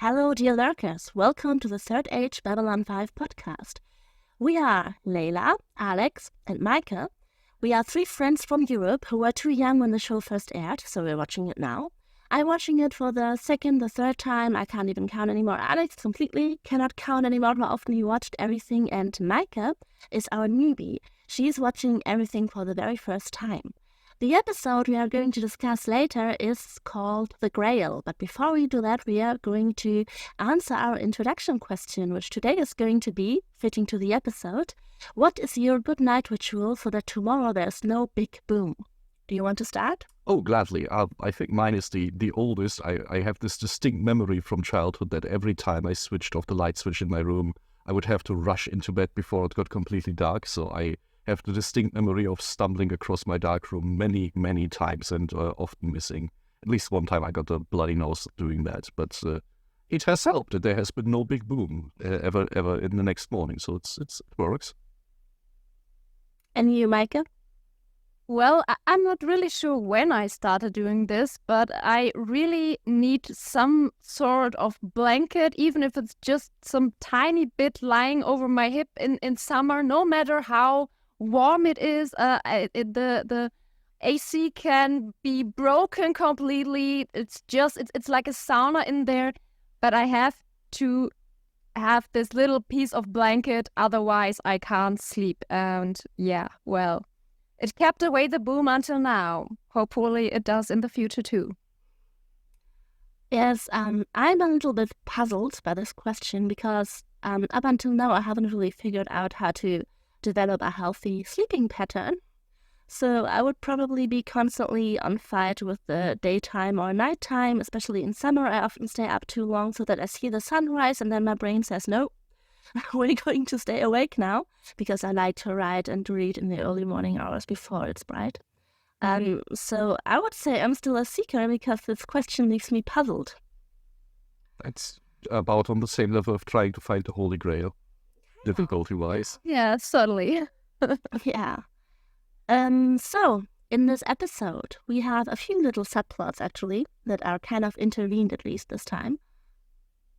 Hello, dear lurkers. Welcome to the Third Age Babylon 5 podcast. We are Layla, Alex, and Meike. We are three friends from Europe who were too young when the show first aired, so we're watching it now. I'm watching it for the second, the third time. I can't even count anymore. Alex completely cannot count anymore how often he watched everything. And Meike is our newbie. She's watching everything for the very first time. The episode we are going to discuss later is called The Grail. But before we do that, we are going to answer our introduction question, which today is going to be, fitting to the episode, what is your good night ritual so that tomorrow there's no big boom? Do you want to start? Oh, gladly. I think mine is the oldest. I have this distinct memory from childhood that every time I switched off the light switch in my room, I would have to rush into bed before it got completely dark. So I have the distinct memory of stumbling across my dark room many, many times and often missing. At least one time I got a bloody nose doing that. But it has helped that there has been no big boom ever in the next morning. So it works. And you, Meike? Well, I'm not really sure when I started doing this, but I really need some sort of blanket, even if it's just some tiny bit lying over my hip in summer, no matter how warm it is. The AC can be broken completely. It's like a sauna in there, but I have to have this little piece of blanket, otherwise I can't sleep. And yeah, well, it kept away the boom until now. Hopefully it does in the future too. Yes, I'm a little bit puzzled by this question because up until now I haven't really figured out how to develop a healthy sleeping pattern. So I would probably be constantly on fight with the daytime or nighttime, especially in summer. I often stay up too long so that I see the sunrise and then my brain says, no, we're going to stay awake now because I like to write and read in the early morning hours before it's bright. So I would say I'm still a seeker because this question leaves me puzzled. That's about on the same level of trying to find the Holy Grail, difficulty-wise. Yeah, certainly. Yeah. So in this episode, we have a few little subplots actually that are kind of intervened, at least this time.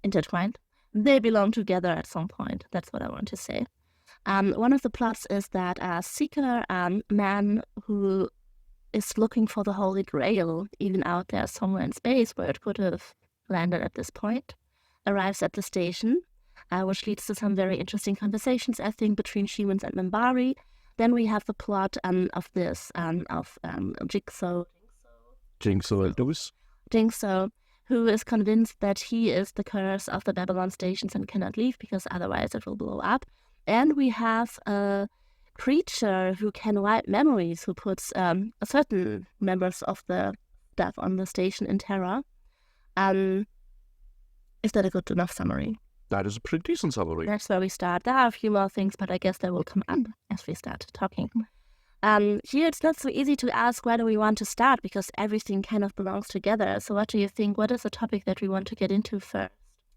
Intertwined. They belong together at some point. That's what I want to say. One of the plots is that a seeker man who is looking for the Holy Grail, even out there somewhere in space where it could have landed at this point, arrives at the station, which leads to some very interesting conversations, I think, between humans and Minbari. Then we have the plot of Jinxo. Jinxo, who is convinced that he is the curse of the Babylon stations and cannot leave because otherwise it will blow up. And we have a creature who can wipe memories, who puts certain members of the staff on the station in terror. Is that a good enough summary? That is a pretty decent summary. That's where we start. There are a few more things, but I guess they will come up as we start talking. Here it's not so easy to ask where do we want to start because everything kind of belongs together. So what do you think? What is the topic that we want to get into first?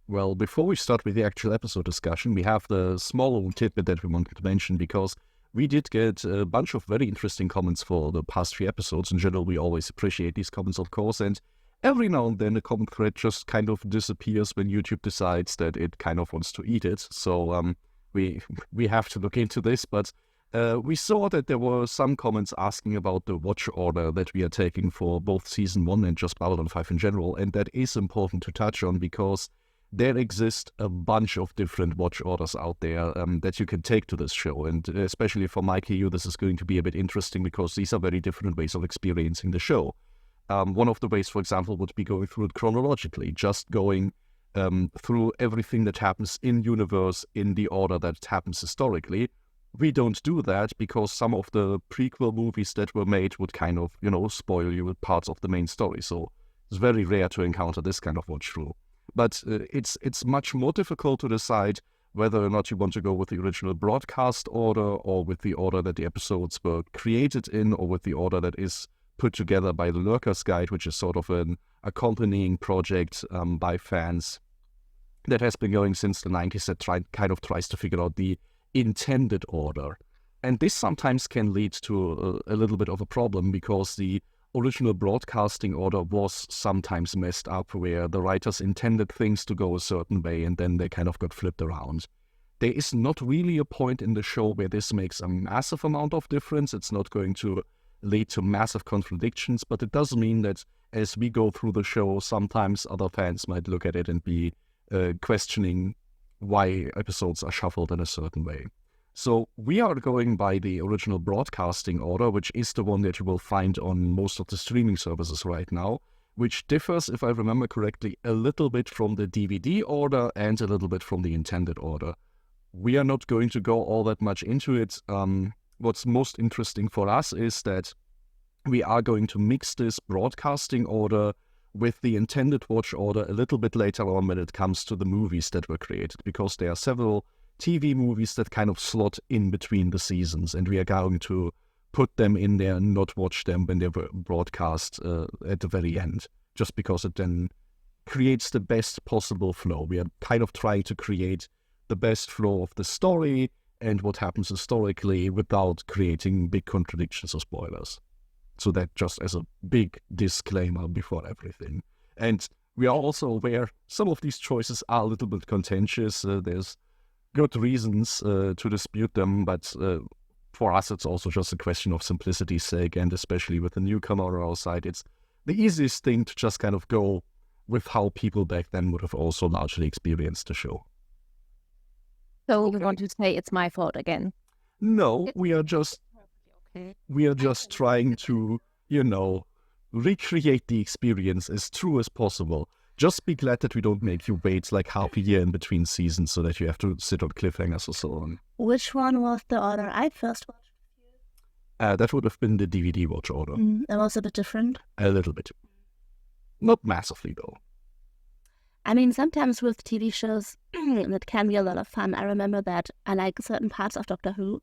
Well, before we start with the actual episode discussion, we have the small little tidbit that we wanted to mention because we did get a bunch of very interesting comments for the past 3 episodes. In general, we always appreciate these comments, of course, and every now and then a comment thread just kind of disappears when YouTube decides that it kind of wants to eat it. So we have to look into this, but we saw that there were some comments asking about the watch order that we are taking for both Season 1 and just Babylon 5 in general, and that is important to touch on because there exist a bunch of different watch orders out there that you can take to this show, and especially for Meike, this is going to be a bit interesting because these are very different ways of experiencing the show. One of the ways, for example, would be going through it chronologically, just going through everything that happens in universe in the order that it happens historically. We don't do that because some of the prequel movies that were made would kind of, spoil you with parts of the main story. So it's very rare to encounter this kind of watch through. But it's much more difficult to decide whether or not you want to go with the original broadcast order or with the order that the episodes were created in or with the order that is put together by the Lurker's Guide, which is sort of an accompanying project by fans that has been going since the 90s that kind of tries to figure out the intended order. And this sometimes can lead to a little bit of a problem because the original broadcasting order was sometimes messed up, where the writers intended things to go a certain way and then they kind of got flipped around. There is not really a point in the show where this makes a massive amount of difference. It's not going to lead to massive contradictions, but it does mean that as we go through the show, sometimes other fans might look at it and be questioning why episodes are shuffled in a certain way. So we are going by the original broadcasting order, which is the one that you will find on most of the streaming services right now, which differs, if I remember correctly, a little bit from the DVD order and a little bit from the intended order. We are not going to go all that much into it. What's most interesting for us is that we are going to mix this broadcasting order with the intended watch order a little bit later on when it comes to the movies that were created, because there are several TV movies that kind of slot in between the seasons, and we are going to put them in there and not watch them when they were broadcast at the very end, just because it then creates the best possible flow. We are kind of trying to create the best flow of the story and what happens historically without creating big contradictions or spoilers. So that just as a big disclaimer before everything. And we are also aware some of these choices are a little bit contentious. There's good reasons to dispute them, but for us it's also just a question of simplicity's sake, and especially with the newcomer on our side, it's the easiest thing to just kind of go with how people back then would have also largely experienced the show. So you want to say it's my fault again? No, we are just trying to, recreate the experience as true as possible. Just be glad that we don't make you wait like half a year in between seasons so that you have to sit on cliffhangers or so on. Which one was the order I first watched? That would have been the DVD watch order. That was a bit different. A little bit. Not massively, though. I mean, sometimes with TV shows, that can be a lot of fun. I remember that I like certain parts of Doctor Who,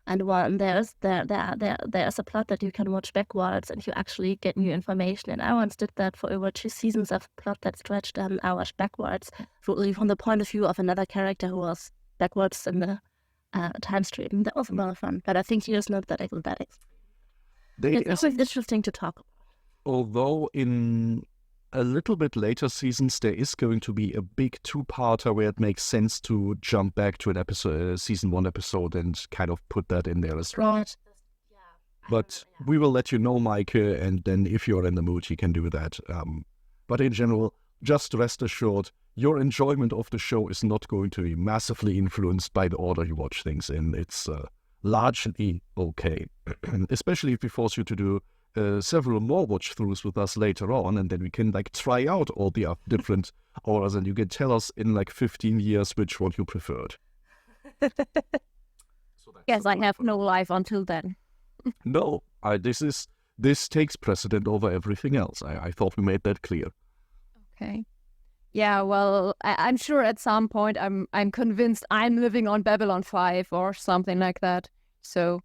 and there's a plot that you can watch backwards and you actually get new information. And I once did that for over 2 seasons of plot that stretched hours backwards, from the point of view of another character who was backwards in the time stream. That was a lot of fun. But I think he is not that exciting. It's always interesting to talk about. Although in a little bit later seasons, there is going to be a big 2-parter where it makes sense to jump back to an episode, season 1 episode, and kind of put that in there as well. Right. But we will let you know, Meike, and then if you're in the mood, you can do that. But in general, just rest assured, your enjoyment of the show is not going to be massively influenced by the order you watch things in. It's largely okay, especially if we force you to do several more watch-throughs with us later on, and then we can try out all the different orders, and you can tell us in 15 years which one you preferred. Yes, I have no life until then. No, this takes precedent over everything else. I thought we made that clear. Okay. Yeah, well, I'm sure at some point I'm convinced I'm living on Babylon 5 or something like that. So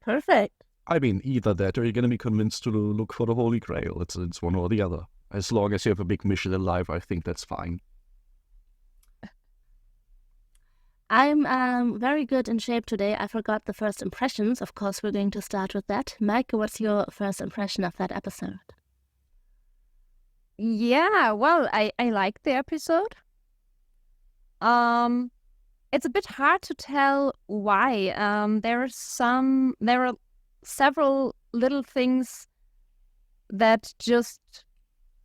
Perfect. I mean, either that or you're going to be convinced to look for the Holy Grail. It's one or the other. As long as you have a big mission in life, I think that's fine. I'm very good in shape today. I forgot the first impressions. Of course, we're going to start with that. Meike, what's your first impression of that episode? yeah, well, I like the episode. It's a bit hard to tell why. There are several little things that just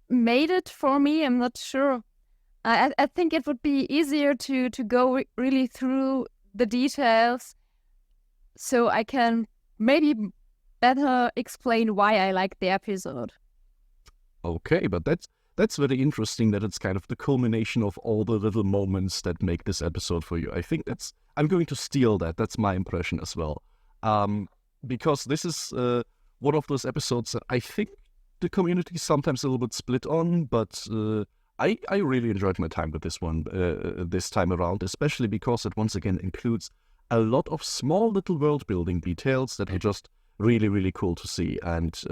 made it for me. I'm not sure. I think it would be easier to go really through the details so I can maybe better explain why I like the episode. Okay, but that's very interesting that it's kind of the culmination of all the little moments that make this episode for you. I think I'm going to steal that. That's my impression as well. Because this is one of those episodes that I think the community is sometimes a little bit split on, but I really enjoyed my time with this one this time around, especially because it once again includes a lot of small little world-building details that are just really, really cool to see and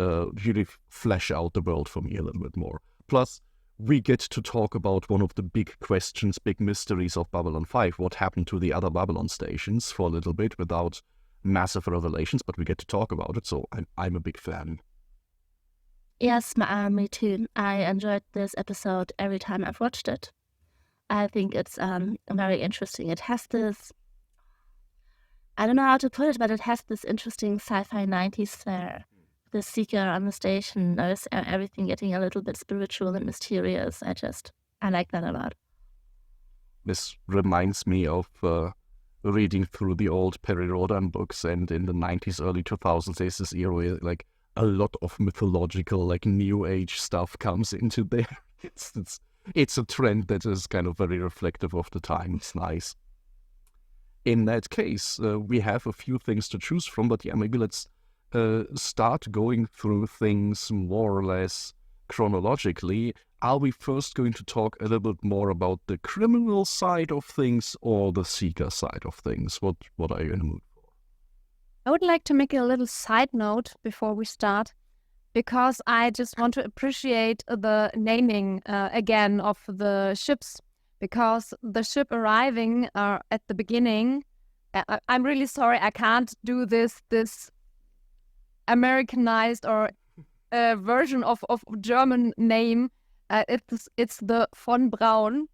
really flesh out the world for me a little bit more. Plus, we get to talk about one of the big questions, big mysteries of Babylon 5, what happened to the other Babylon stations for a little bit without massive revelations, but we get to talk about it, so I'm a big fan. Yes, me too. I enjoyed this episode every time I've watched it. I think it's very interesting. It has this, I don't know how to put it, but it has this interesting sci-fi 90s flair. The seeker on the station, everything getting a little bit spiritual and mysterious. I like that a lot. This reminds me of reading through the old Perry Rodan books, and in the 90s, early 2000s, there's this era where like a lot of mythological, like New Age stuff comes into there. It's a trend that is kind of very reflective of the time. It's nice. In that case, we have a few things to choose from, but yeah, maybe let's start going through things more or less chronologically. Are we first going to talk a little bit more about the criminal side of things or the seeker side of things? What are you in the mood for? I would like to make a little side note before we start, because I just want to appreciate the naming again of the ships, because the ship arriving at the beginning, I'm really sorry, I can't do this Americanized or version of German name. It's the von Braun,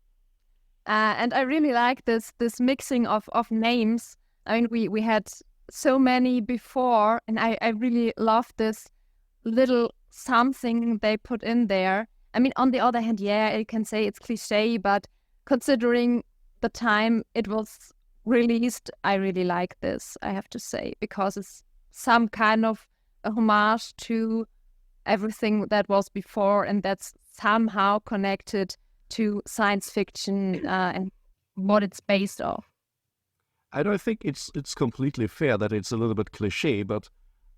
and I really like this mixing of names. I mean, we had so many before, and I really love this little something they put in there. I mean, on the other hand, yeah, you can say it's cliche, but considering the time it was released, I really like this, I have to say, because it's some kind of a homage to everything that was before, and that's somehow connected to science fiction and what it's based off. I don't think it's completely fair that it's a little bit cliche, but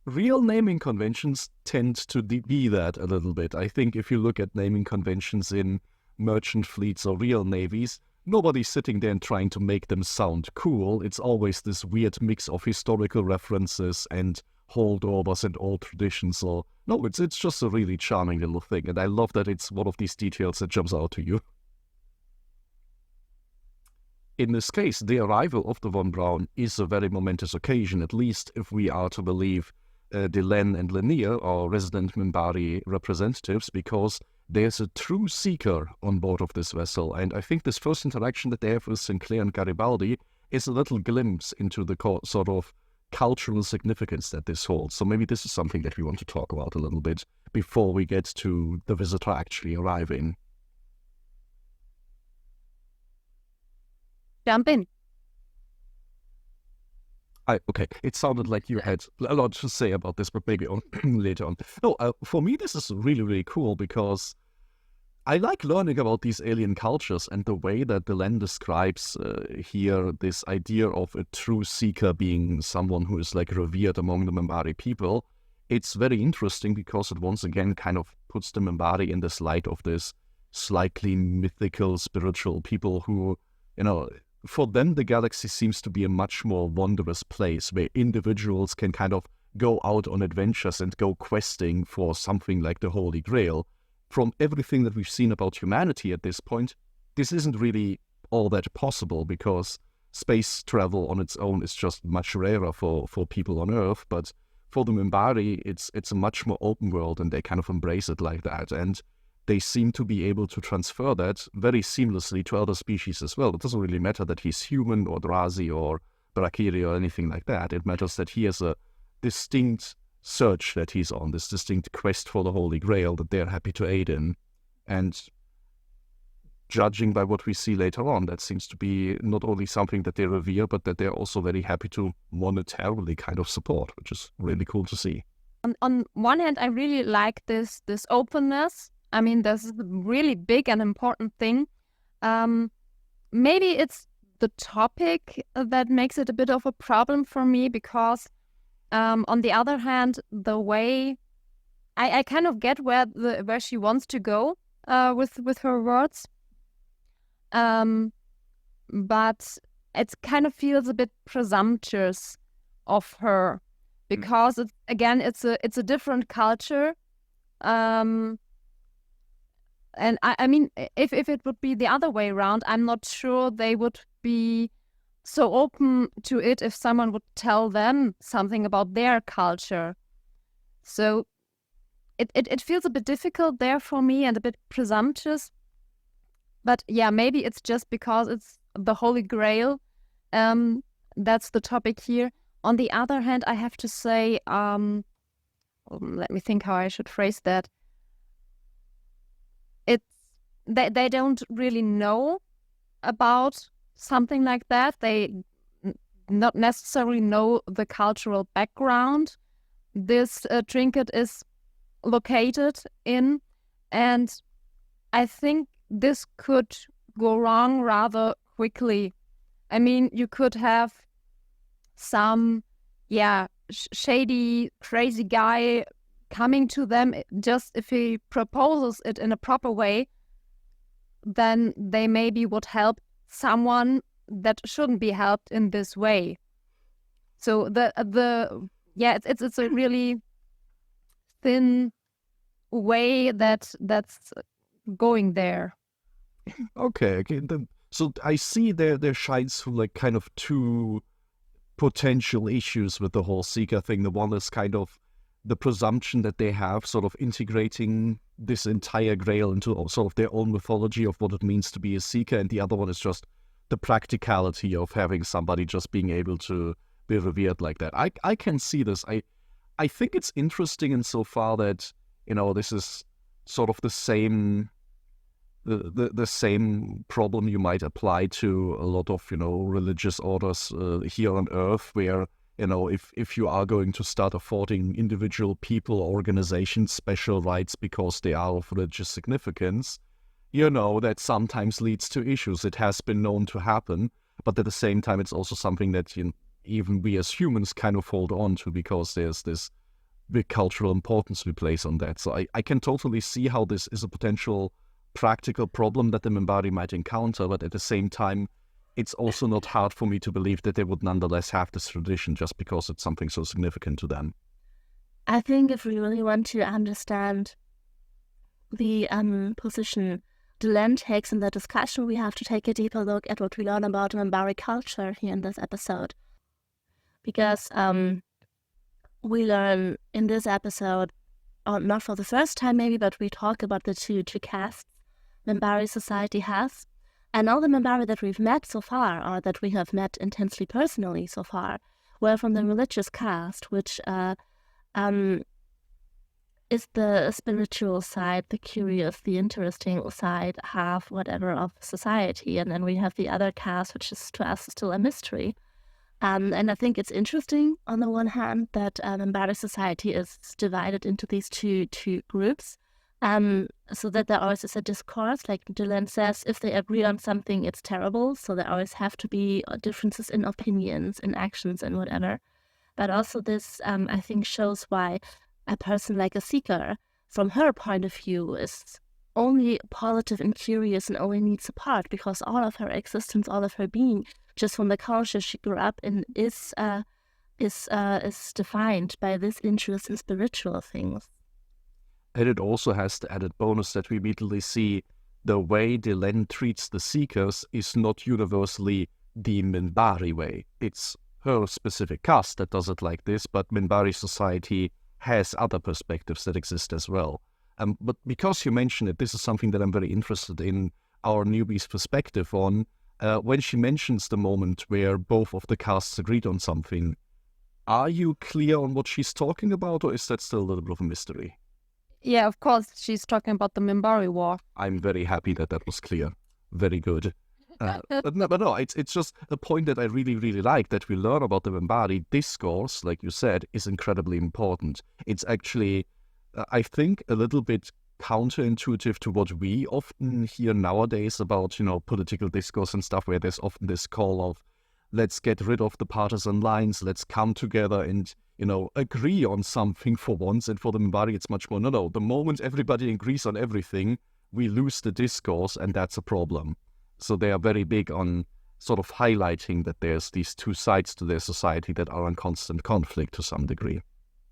real naming conventions tend to be that a little bit. I think if you look at naming conventions in merchant fleets or real navies, nobody's sitting there and trying to make them sound cool. It's always this weird mix of historical references and holdovers and old traditions. So no, it's just a really charming little thing, and I love that it's one of these details that jumps out to you. In this case, the arrival of the Von Braun is a very momentous occasion, at least if we are to believe Delenn and Lanier, our resident Minbari representatives, because there's a true seeker on board of this vessel, and I think this first interaction that they have with Sinclair and Garibaldi is a little glimpse into the sort of cultural significance that this holds. So maybe this is something that we want to talk about a little bit before we get to the visitor actually arriving. Jump in. Okay, it sounded like you had a lot to say about this, but maybe later on. No, for me this is really, really cool because I like learning about these alien cultures, and the way that Delenn describes here this idea of a true seeker being someone who is like revered among the Minbari people. It's very interesting because it once again kind of puts the Minbari in this light of this slightly mythical, spiritual people who, you know, for them the galaxy seems to be a much more wondrous place where individuals can kind of go out on adventures and go questing for something like the Holy Grail. From everything that we've seen about humanity at this point, this isn't really all that possible because space travel on its own is just much rarer for people on Earth. But for the Minbari, it's a much more open world, and they kind of embrace it like that. And they seem to be able to transfer that very seamlessly to other species as well. It doesn't really matter that he's human or Drazi or Barakiri or anything like that. It matters that he has a distinct search that he's on, this distinct quest for the Holy Grail that they're happy to aid in. And judging by what we see later on, that seems to be not only something that they revere, but that they're also very happy to monetarily kind of support, which is really cool to see. On one hand, I really like this openness. I mean, this is a really big and important thing. Maybe it's the topic that makes it a bit of a problem for me because on the other hand, the way I kind of get where she wants to go with her words, but it kind of feels a bit presumptuous of her because it's a different culture, and I mean, if it would be the other way around, I'm not sure they would be so open to it if someone would tell them something about their culture. So it feels a bit difficult there for me and a bit presumptuous. But yeah, maybe it's just because it's the Holy Grail. That's the topic here. On the other hand, I have to say, let me think how I should phrase that. They don't really know about something like that. They not necessarily know the cultural background this trinket is located in, and I think this could go wrong rather quickly. I mean, you could have some, shady, crazy guy coming to them. Just if he proposes it in a proper way, then they maybe would help someone that shouldn't be helped in this way. So it's a really thin way that's going there. Okay. Then, so I see there shines through like kind of two potential issues with the whole Seeker thing. The one is kind of the presumption that they have, sort of integrating this entire Grail into sort of their own mythology of what it means to be a Seeker, and the other one is just the practicality of having somebody just being able to be revered like that. I can see this. I think it's interesting insofar that, this is sort of the same problem you might apply to a lot of, religious orders here on Earth, where, if you are going to start affording individual people or organizations special rights because they are of religious significance, that sometimes leads to issues. It has been known to happen, but at the same time, it's also something that even we as humans kind of hold on to, because there's this big cultural importance we place on that. So I can totally see how this is a potential practical problem that the Minbari might encounter, but at the same time, it's also not hard for me to believe that they would nonetheless have this tradition just because it's something so significant to them. I think if we really want to understand the position Delenn takes in the discussion, we have to take a deeper look at what we learn about Minbari culture here in this episode. Because we learn in this episode, or not for the first time maybe, but we talk about the two castes Minbari society has. And all the Minbari that we've met so far, or that we have met intensely personally so far, were from the religious caste, which is the spiritual side, the curious, the interesting side, half whatever of society. And then we have the other caste, which is to us still a mystery. And I think it's interesting, on the one hand, that Minbari society is divided into these two groups, so that there always is a discourse. Like Delenn says, if they agree on something, it's terrible. So there always have to be differences in opinions, in actions, and whatever. But also this, I think, shows why a person like a Seeker, from her point of view, is only positive and curious and only needs support, because all of her existence, all of her being, just from the culture she grew up in, is defined by this interest in spiritual things. And it also has the added bonus that we immediately see the way Delenn treats the Seekers is not universally the Minbari way. It's her specific caste that does it like this, but Minbari society has other perspectives that exist as well. But because you mentioned it, this is something that I'm very interested in our newbie's perspective on. When she mentions the moment where both of the castes agreed on something, are you clear on what she's talking about, or is that still a little bit of a mystery? Yeah, of course, she's talking about the Minbari War. I'm very happy that was clear. Very good. But no, it's just a point that I really, really like, that we learn about the Minbari discourse, like you said, is incredibly important. It's actually, I think, a little bit counterintuitive to what we often hear nowadays about, political discourse and stuff, where there's often this call of, let's get rid of the partisan lines, let's come together and, agree on something for once. And for the Minbari, it's much more, no, the moment everybody agrees on everything, we lose the discourse, and that's a problem. So they are very big on sort of highlighting that there's these two sides to their society that are in constant conflict to some degree.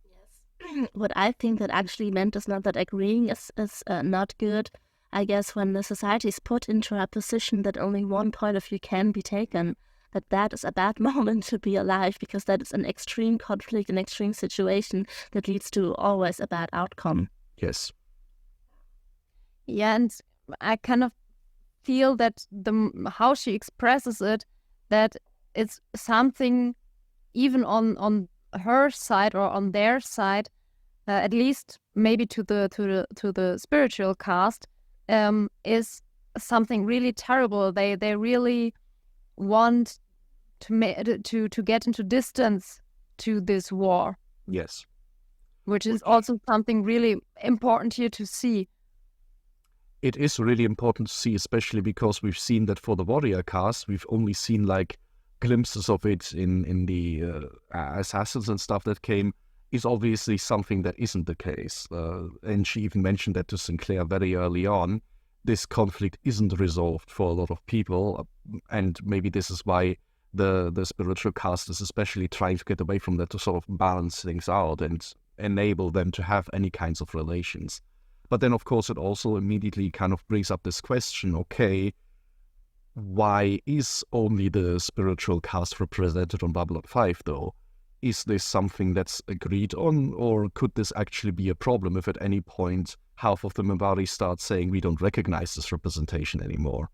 Yes. What I think that actually meant is not that agreeing is not good. I guess when the society is put into a position that only one point of view can be taken, that is a bad moment to be alive, because that is an extreme conflict, an extreme situation that leads to always a bad outcome. Yes. Yeah, and I kind of feel that how she expresses it, that it's something even on her side or on their side, at least maybe to the spiritual cast, is something really terrible. They really want to get into distance to this war. Yes. Which is also something really important here to see. It is really important to see, especially because we've seen that for the warrior cast, we've only seen like glimpses of it in the assassins and stuff that came, is obviously something that isn't the case. And she even mentioned that to Sinclair very early on. This conflict isn't resolved for a lot of people, and maybe this is why the spiritual cast is especially trying to get away from that, to sort of balance things out and enable them to have any kinds of relations. But then, of course, it also immediately kind of brings up this question, okay, why is only the spiritual cast represented on Babylon 5, though? Is this something that's agreed on, or could this actually be a problem if at any point half of the Minbari start saying we don't recognize this representation anymore?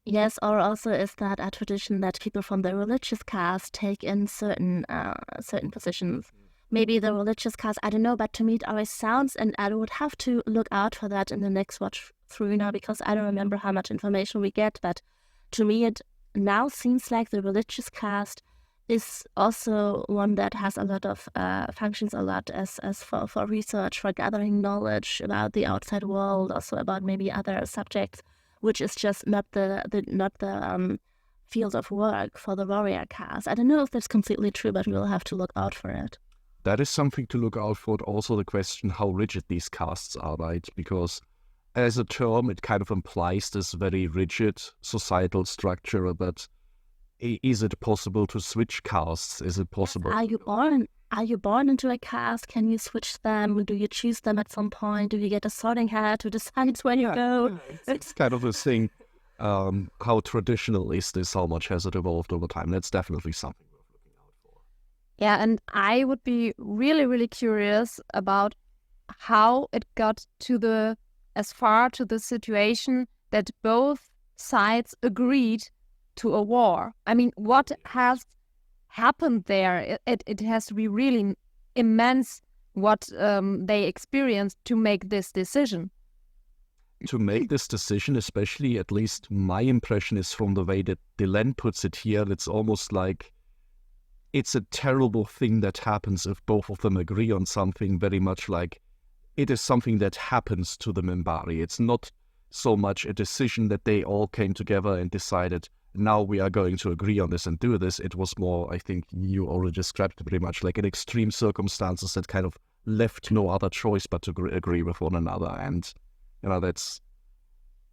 Yes, or also is that a tradition that people from the religious caste take in certain positions? Maybe the religious caste, I don't know, but to me it always sounds, and I would have to look out for that in the next watch through now, because I don't remember how much information we get, but to me it now seems like the religious caste is also one that has a lot of functions a lot as for research, for gathering knowledge about the outside world, also about maybe other subjects, which is just not the field of work for the warrior caste. I don't know if that's completely true, but we'll have to look out for it. That is something to look out for. Also the question how rigid these castes are, right? Because as a term, it kind of implies this very rigid societal structure, but is it possible to switch castes? Is it possible? Are you born into a caste? Can you switch them? Do you choose them at some point? Do you get a sorting hat to decide where you go? It's kind of a thing. How traditional is this? How much has it evolved over time? That's definitely something worth looking out for. Yeah, and I would be really, really curious about how it got to as far to the situation that both sides agreed to a war. I mean, what has happened there? It has to be really immense what they experienced to make this decision. To make this decision, especially, at least my impression is from the way that Delenn puts it here, it's almost like it's a terrible thing that happens if both of them agree on something, very much like it is something that happens to the Minbari. It's not so much a decision that they all came together and decided, now we are going to agree on this and do this. It was more, I think you already described it pretty much, like in extreme circumstances that kind of left no other choice but to agree with one another. And, that's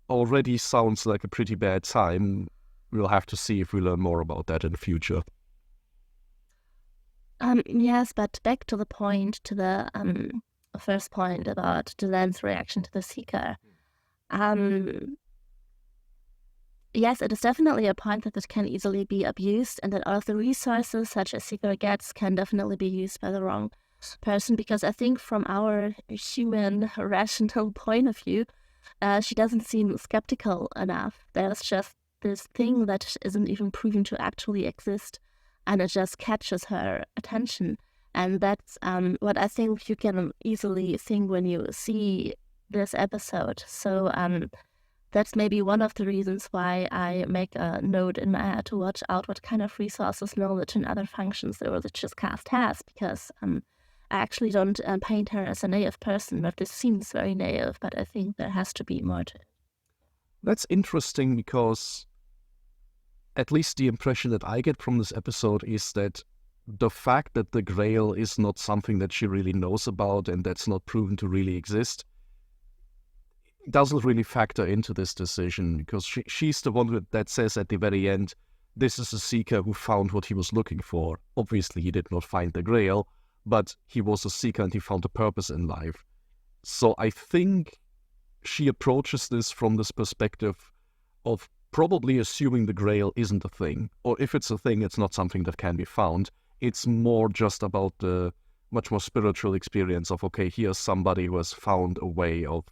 already sounds like a pretty bad time. We'll have to see if we learn more about that in the future. Yes, but back to the point, to the first point about Delenn's reaction to the Seeker. Yes, it is definitely a point that it can easily be abused, and that all of the resources such as Seeker gets can definitely be used by the wrong person, because I think from our human rational point of view, she doesn't seem skeptical enough. There's just this thing that isn't even proven to actually exist, and it just catches her attention. And that's what I think you can easily think when you see this episode. So that's maybe one of the reasons why I make a note in my head to watch out what kind of resources, knowledge, and other functions the religious caste has, because I actually don't paint her as a naive person, but this seems very naive, but I think there has to be more to it. That's interesting, because at least the impression that I get from this episode is that the fact that the Grail is not something that she really knows about and that's not proven to really exist doesn't really factor into this decision, because she's the one that says at the very end, this is a Seeker who found what he was looking for. Obviously, he did not find the Grail, but he was a Seeker and he found a purpose in life. So I think she approaches this from this perspective of probably assuming the Grail isn't a thing, or if it's a thing, it's not something that can be found. It's more just about the much more spiritual experience of, okay, here's somebody who has found a way of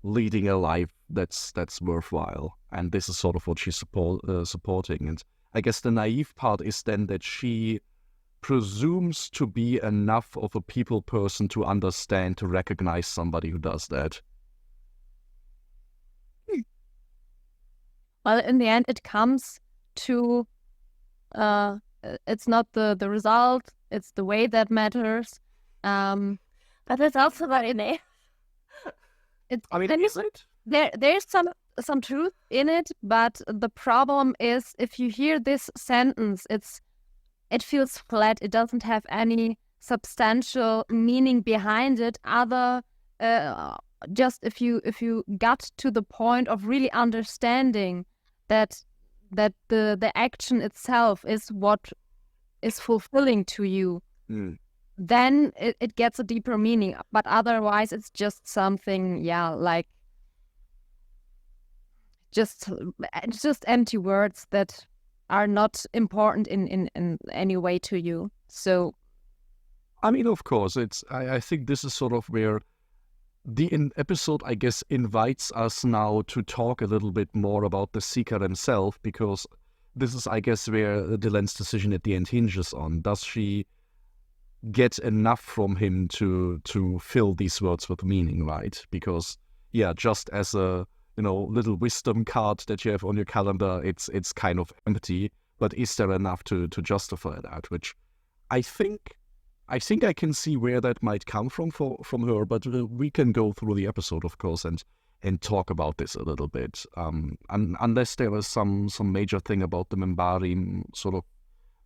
leading a life that's worthwhile, and this is sort of what she's supporting. And I guess the naive part is then that she presumes to be enough of a people person to understand, to recognize somebody who does that. Well, in the end, it comes to it's not the result, it's the way that matters. But it's also very naive. Is it? There's some truth in it, but the problem is if you hear this sentence, it feels flat. It doesn't have any substantial meaning behind it. Just if you got to the point of really understanding that the action itself is what is fulfilling to you, then it gets a deeper meaning. But otherwise, it's just something, like just empty words that are not important in any way to you. So, Of course, I think this is sort of where the episode, I guess, invites us now to talk a little bit more about the Seeker himself, because this is, I guess, where Delenn's decision at the end hinges on. Does she get enough from him to fill these words with meaning, right? Because, just as a little wisdom card that you have on your calendar, it's kind of empty. But is there enough to justify that? Which I think I can see where that might come from her, but we can go through the episode, of course, and talk about this a little bit. Unless there was some major thing about the Minbari sort of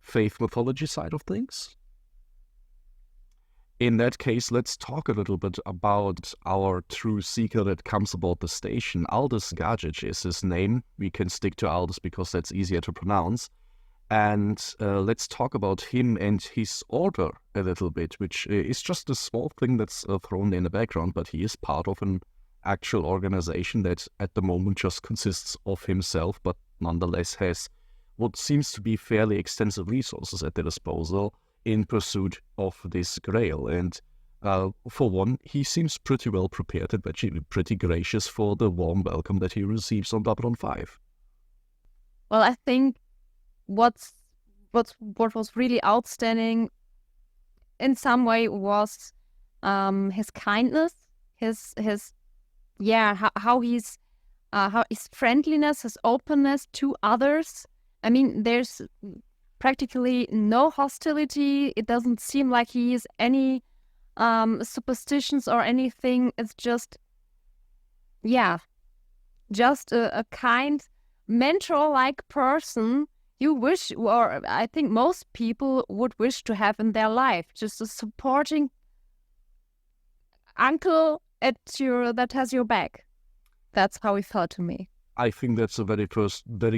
faith mythology side of things. In that case, let's talk a little bit about our true seeker that comes aboard the station. Aldous Gajic is his name. We can stick to Aldous because that's easier to pronounce. And let's talk about him and his order a little bit, which is just a small thing that's thrown in the background, but he is part of an actual organization that at the moment just consists of himself, but nonetheless has what seems to be fairly extensive resources at their disposal in pursuit of this grail. And for one, he seems pretty well prepared and actually pretty gracious for the warm welcome that he receives on Babylon 5. Well, I think what was really outstanding in some way was his kindness, how his friendliness, his openness to others. I mean, there's practically no hostility. It doesn't seem like he has any superstitions or anything. It's just a kind mentor-like person you wish, or I think most people would wish to have in their life. Just a supporting uncle that has your back. That's how he felt to me. I think that's a very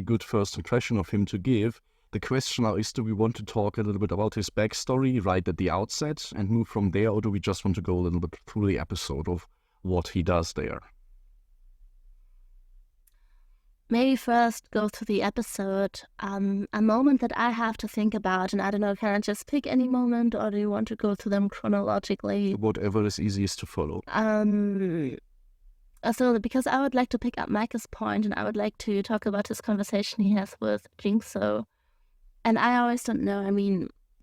good first impression of him to give. The question now is, do we want to talk a little bit about his backstory right at the outset and move from there, or do we just want to go a little bit through the episode of what he does there? Maybe first go through the episode. A moment that I have to think about, and I don't know, can I just pick any moment, or do you want to go through them chronologically? Whatever is easiest to follow. So because I would like to pick up Meike's point, and I would like to talk about his conversation he has with Jinxo. And I always don't know,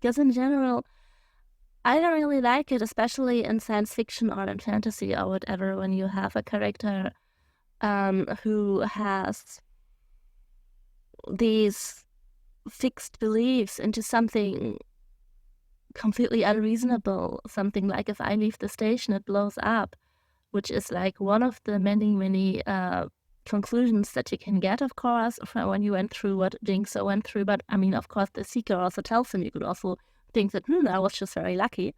because in general, I don't really like it, especially in science fiction or in fantasy or whatever, when you have a character who has these fixed beliefs into something completely unreasonable, something like if I leave the station, it blows up, which is like one of the many conclusions that you can get, of course, from when you went through what Jinxo went through. But of course, the Seeker also tells him you could also think that I was just very lucky.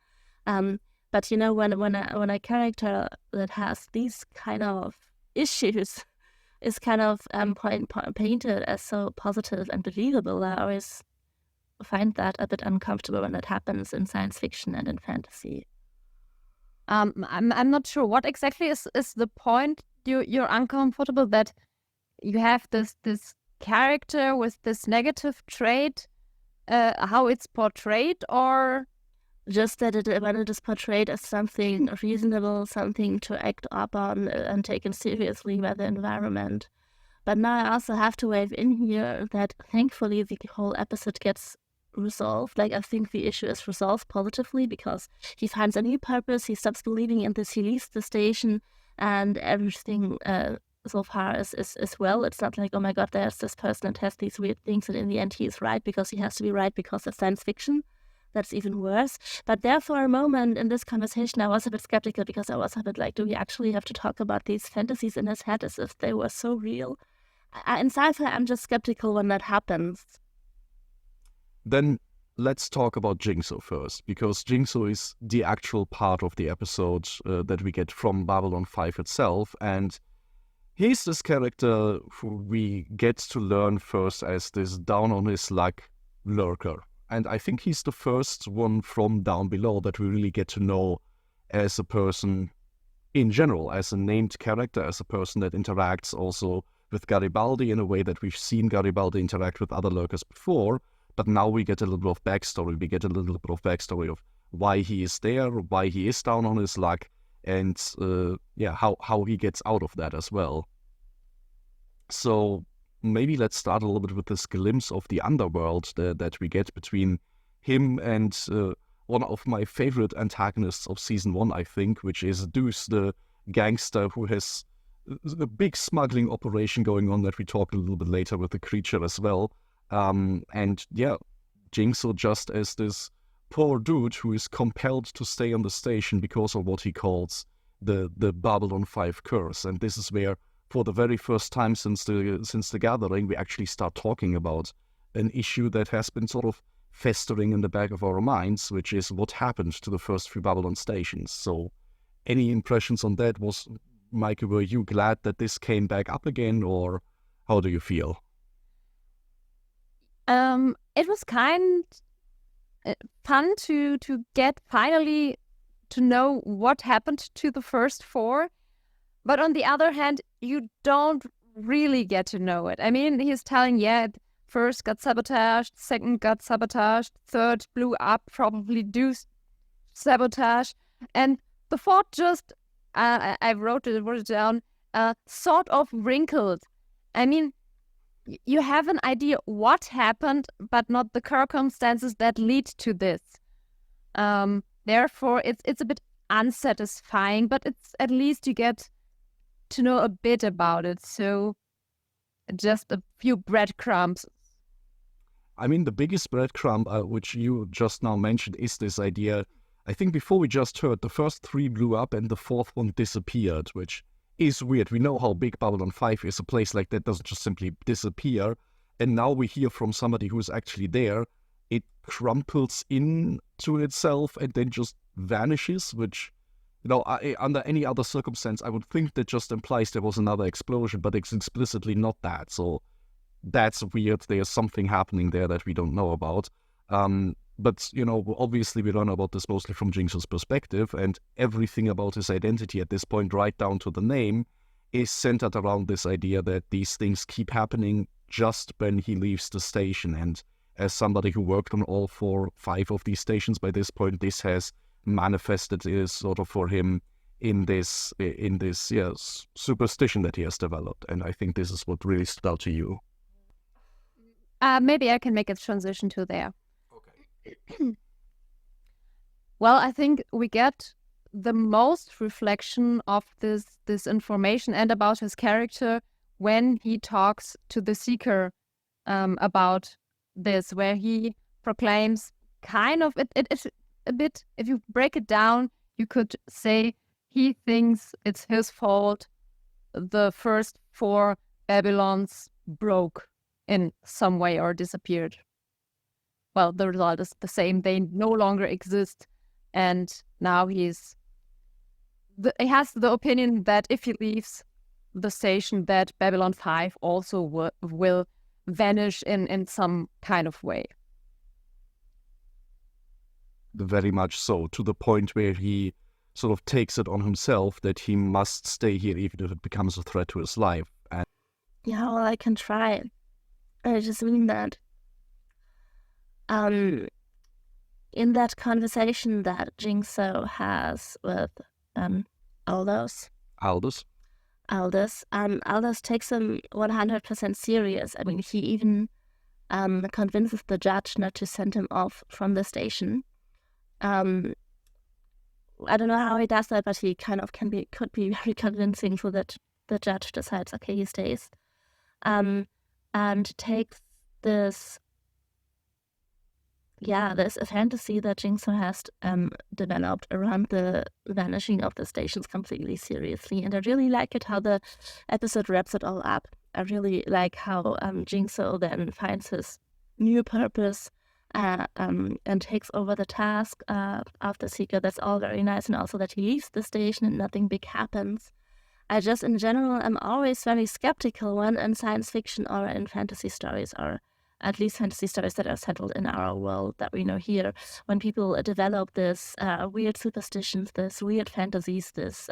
But when a character that has these kind of issues is kind of painted as so positive and believable, I always find that a bit uncomfortable when that happens in science fiction and in fantasy. I'm not sure what exactly is the point you're uncomfortable, that you have this character with this negative trait, how it's portrayed, or just that when it is portrayed as something reasonable, something to act upon and taken seriously by the environment. But now I also have to wave in here that thankfully the whole episode gets resolved. Like, I think the issue is resolved positively because he finds a new purpose, he stops believing in this, he leaves the station, and everything so far is well. It's not like, oh my god, there's this person that has these weird things, and in the end he is right because he has to be right because of science fiction. That's even worse. But there, for a moment in this conversation, I was a bit skeptical because I was a bit like, do we actually have to talk about these fantasies in his head as if they were so real? In sci-fi, I'm just skeptical when that happens. Then let's talk about Jinxo first, because Jinxo is the actual part of the episode that we get from Babylon 5 itself, and he's this character who we get to learn first as this down-on-his-luck lurker. And I think he's the first one from down below that we really get to know as a person in general, as a named character, as a person that interacts also with Garibaldi in a way that we've seen Garibaldi interact with other lurkers before. But now we get a little bit of backstory. We get a little bit of backstory of why he is there, why he is down on his luck, and how he gets out of that as well. So maybe let's start a little bit with this glimpse of the underworld that we get between him and one of my favorite antagonists of season 1, I think, which is Deuce, the gangster who has a big smuggling operation going on that we talk a little bit later with the creature as well. Jinxo just as this poor dude who is compelled to stay on the station because of what he calls the Babylon 5 curse. And this is where, for the very first time since the gathering, we actually start talking about an issue that has been sort of festering in the back of our minds, which is what happened to the first 3 Babylon stations. So any impressions on that? Meike, were you glad that this came back up again, or how do you feel? It was kind fun to get finally to know what happened to the first 4. But on the other hand, you don't really get to know it. I mean, he's telling, first got sabotaged, second got sabotaged, third blew up, probably do sabotage. And the fourth just, I wrote it down, sort of wrinkled. I mean, you have an idea what happened, but not the circumstances that lead to this. Therefore, it's a bit unsatisfying, but it's at least you get to know a bit about it. So just a few breadcrumbs. I mean, the biggest breadcrumb, which you just now mentioned, is this idea. I think before we just heard the first 3 blew up and the 4th one disappeared, which is weird. We know how big Babylon 5 is. A place like that doesn't just simply disappear. And now we hear from somebody who is actually there, it crumples into itself and then just vanishes, which, under any other circumstance, I would think that just implies there was another explosion, but it's explicitly not that. So that's weird. There's something happening there that we don't know about. But, obviously we learn about this mostly from Jinxo's perspective, and everything about his identity at this point, right down to the name, is centered around this idea that these things keep happening just when he leaves the station. And as somebody who worked on all 5 of these stations by this point, this has manifested is sort of for him in this superstition that he has developed. And I think this is what really stood out to you. Maybe I can make a transition to there. Well, I think we get the most reflection of this information and about his character when he talks to the Seeker about this, where he proclaims it's a bit, if you break it down, you could say he thinks it's his fault the first 4 Babylons broke in some way or disappeared. Well, the result is the same. They no longer exist. And now he has the opinion that if he leaves the station, that Babylon 5 also will vanish in some kind of way. Very much so, to the point where he sort of takes it on himself that he must stay here even if it becomes a threat to his life. And well, I can try. I just mean that in that conversation that Jinxo has with Aldous, Aldous takes him 100% serious. I mean, he even convinces the judge not to send him off from the station. I don't know how he does that, but he kind of could be very convincing so that the judge decides, okay, he stays. And takes this fantasy that Jinxo has developed around the vanishing of the stations completely seriously. And I really like it how the episode wraps it all up. I really like how Jinxo then finds his new purpose and takes over the task of the Seeker. That's all very nice. And also that he leaves the station and nothing big happens. I just, in general, am always very skeptical when in science fiction or in fantasy stories, or at least fantasy stories that are settled in our world that we know here, when people develop this weird superstitions, this weird fantasies, this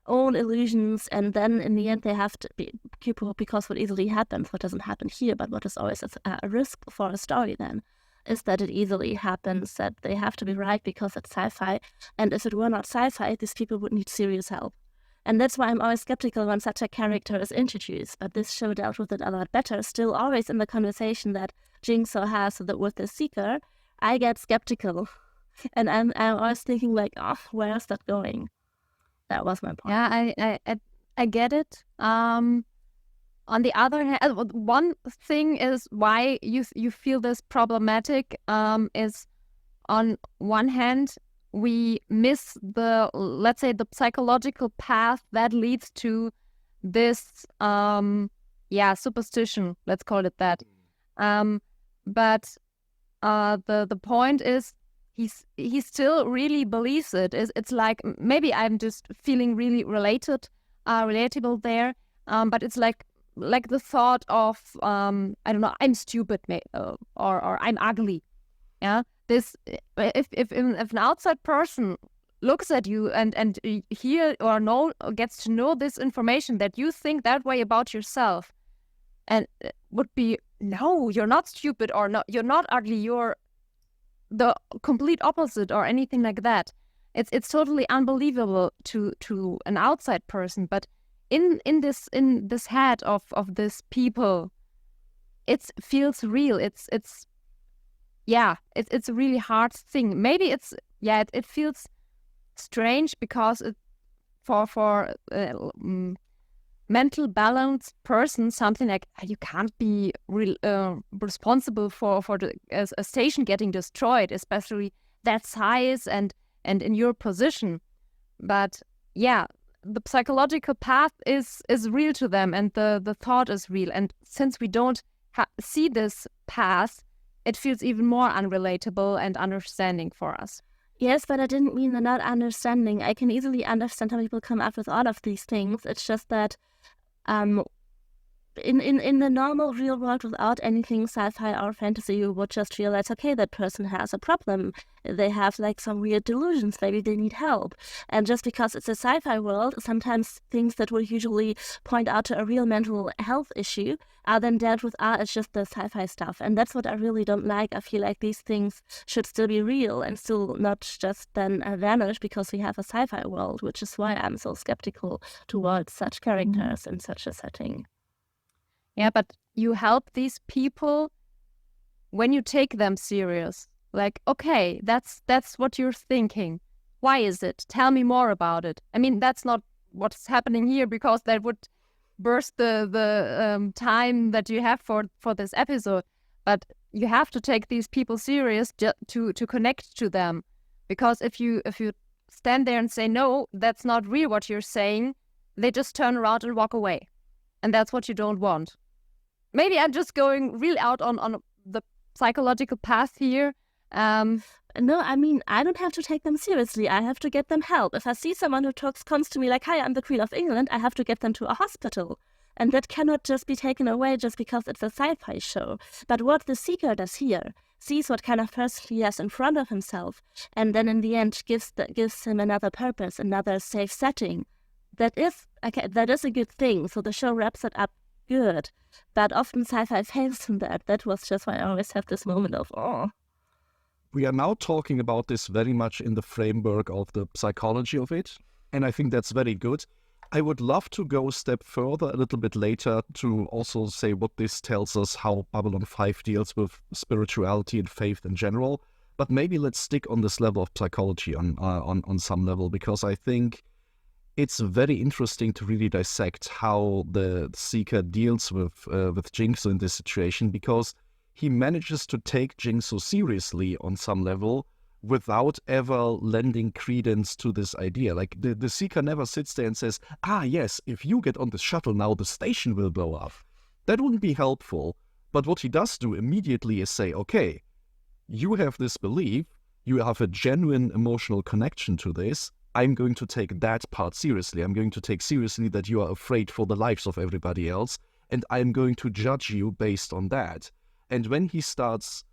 own illusions, and then in the end they have to be, because what easily happens, what doesn't happen here, but what is always a risk for a story then, is that it easily happens that they have to be right because it's sci-fi, and if it were not sci-fi, these people would need serious help. And that's why I'm always skeptical when such a character is introduced. But this show dealt with it a lot better. Still, always in the conversation that Jinxo has with the Seeker, I get skeptical. And I'm always thinking like, oh, where is that going? That was my point. Yeah, I get it. On the other hand, one thing is why you feel this problematic is on one hand, we miss the, let's say, the psychological path that leads to this, superstition, let's call it that. But the point is, he still really believes it. It's like, maybe I'm just feeling really relatable there, but it's like the thought of, I don't know, I'm stupid, or I'm ugly, yeah? This, if an outside person looks at you and hear or gets to know this information that you think that way about yourself, and would be, no, you're not stupid, or no, you're not ugly, you're the complete opposite, or anything like that. It's totally unbelievable to an outside person, but in this head of this people, it feels real. It's a really hard thing. Maybe it feels strange because for mental balanced person, something like you can't be responsible for a station getting destroyed, especially that size and in your position. But yeah, the psychological path is real to them, and the thought is real. And since we don't see this path, it feels even more unrelatable and understanding for us. Yes, but I didn't mean the not understanding. I can easily understand how people come up with all of these things. It's just that in the normal real world, without anything sci-fi or fantasy, you would just realize, okay, that person has a problem. They have like some weird delusions. Maybe they need help. And just because it's a sci-fi world, sometimes things that would usually point out to a real mental health issue are then dealt with, it's just the sci-fi stuff. And that's what I really don't like. I feel like these things should still be real and still not just then vanish because we have a sci-fi world, which is why I'm so skeptical towards such characters in such a setting. Yeah, but you help these people when you take them serious. Like, okay, that's what you're thinking. Why is it? Tell me more about it. I mean, that's not what's happening here, because that would burst the time that you have for this episode. But you have to take these people serious to connect to them. Because if you stand there and say, no, that's not real what you're saying, they just turn around and walk away. And that's what you don't want. Maybe I'm just going really out on the psychological path here. No, I mean, I don't have to take them seriously. I have to get them help. If I see someone who comes to me like, hi, I'm the Queen of England, I have to get them to a hospital. And that cannot just be taken away just because it's a sci-fi show. But what the Seeker does here, sees what kind of person he has in front of himself, and then in the end gives him another purpose, another safe setting. That is a good thing. So the show wraps it up good. But often sci-fi fails in that. That was just why I always have this moment of, oh. we are now talking about this very much in the framework of the psychology of it, and I think that's very good. I would love to go a step further a little bit later to also say what this tells us, how Babylon 5 deals with spirituality and faith in general. But maybe let's stick on this level of psychology on some level, because I think it's very interesting to really dissect how the Seeker deals with Jinxo in this situation, because he manages to take Jinxo seriously on some level without ever lending credence to this idea. Like the Seeker never sits there and says, yes, if you get on the shuttle now, the station will blow up. That wouldn't be helpful. But what he does do immediately is say, okay, you have this belief, you have a genuine emotional connection to this, I'm going to take that part seriously. I'm going to take seriously that you are afraid for the lives of everybody else, and I'm going to judge you based on that. And when he starts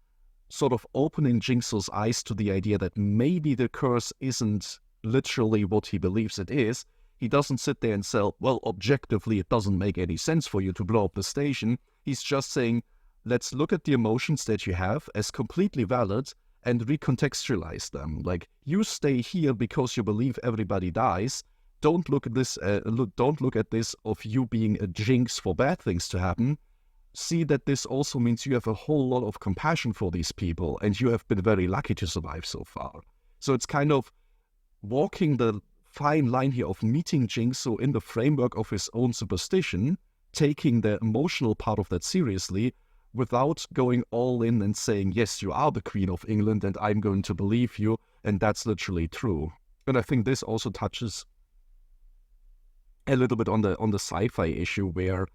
sort of opening Jinxo's eyes to the idea that maybe the curse isn't literally what he believes it is, he doesn't sit there and say, well, objectively, it doesn't make any sense for you to blow up the station. He's just saying, let's look at the emotions that you have as completely valid and recontextualize them. Like, you stay here because you believe everybody dies. Don't look at this. Don't look at this of you being a jinx for bad things to happen. See that this also means you have a whole lot of compassion for these people, and you have been very lucky to survive so far. So it's kind of walking the fine line here of meeting Jinxo in the framework of his own superstition, taking the emotional part of that seriously, without going all in and saying, yes, you are the Queen of England and I'm going to believe you, and that's literally true. And I think this also touches a little bit on the sci-fi issue, where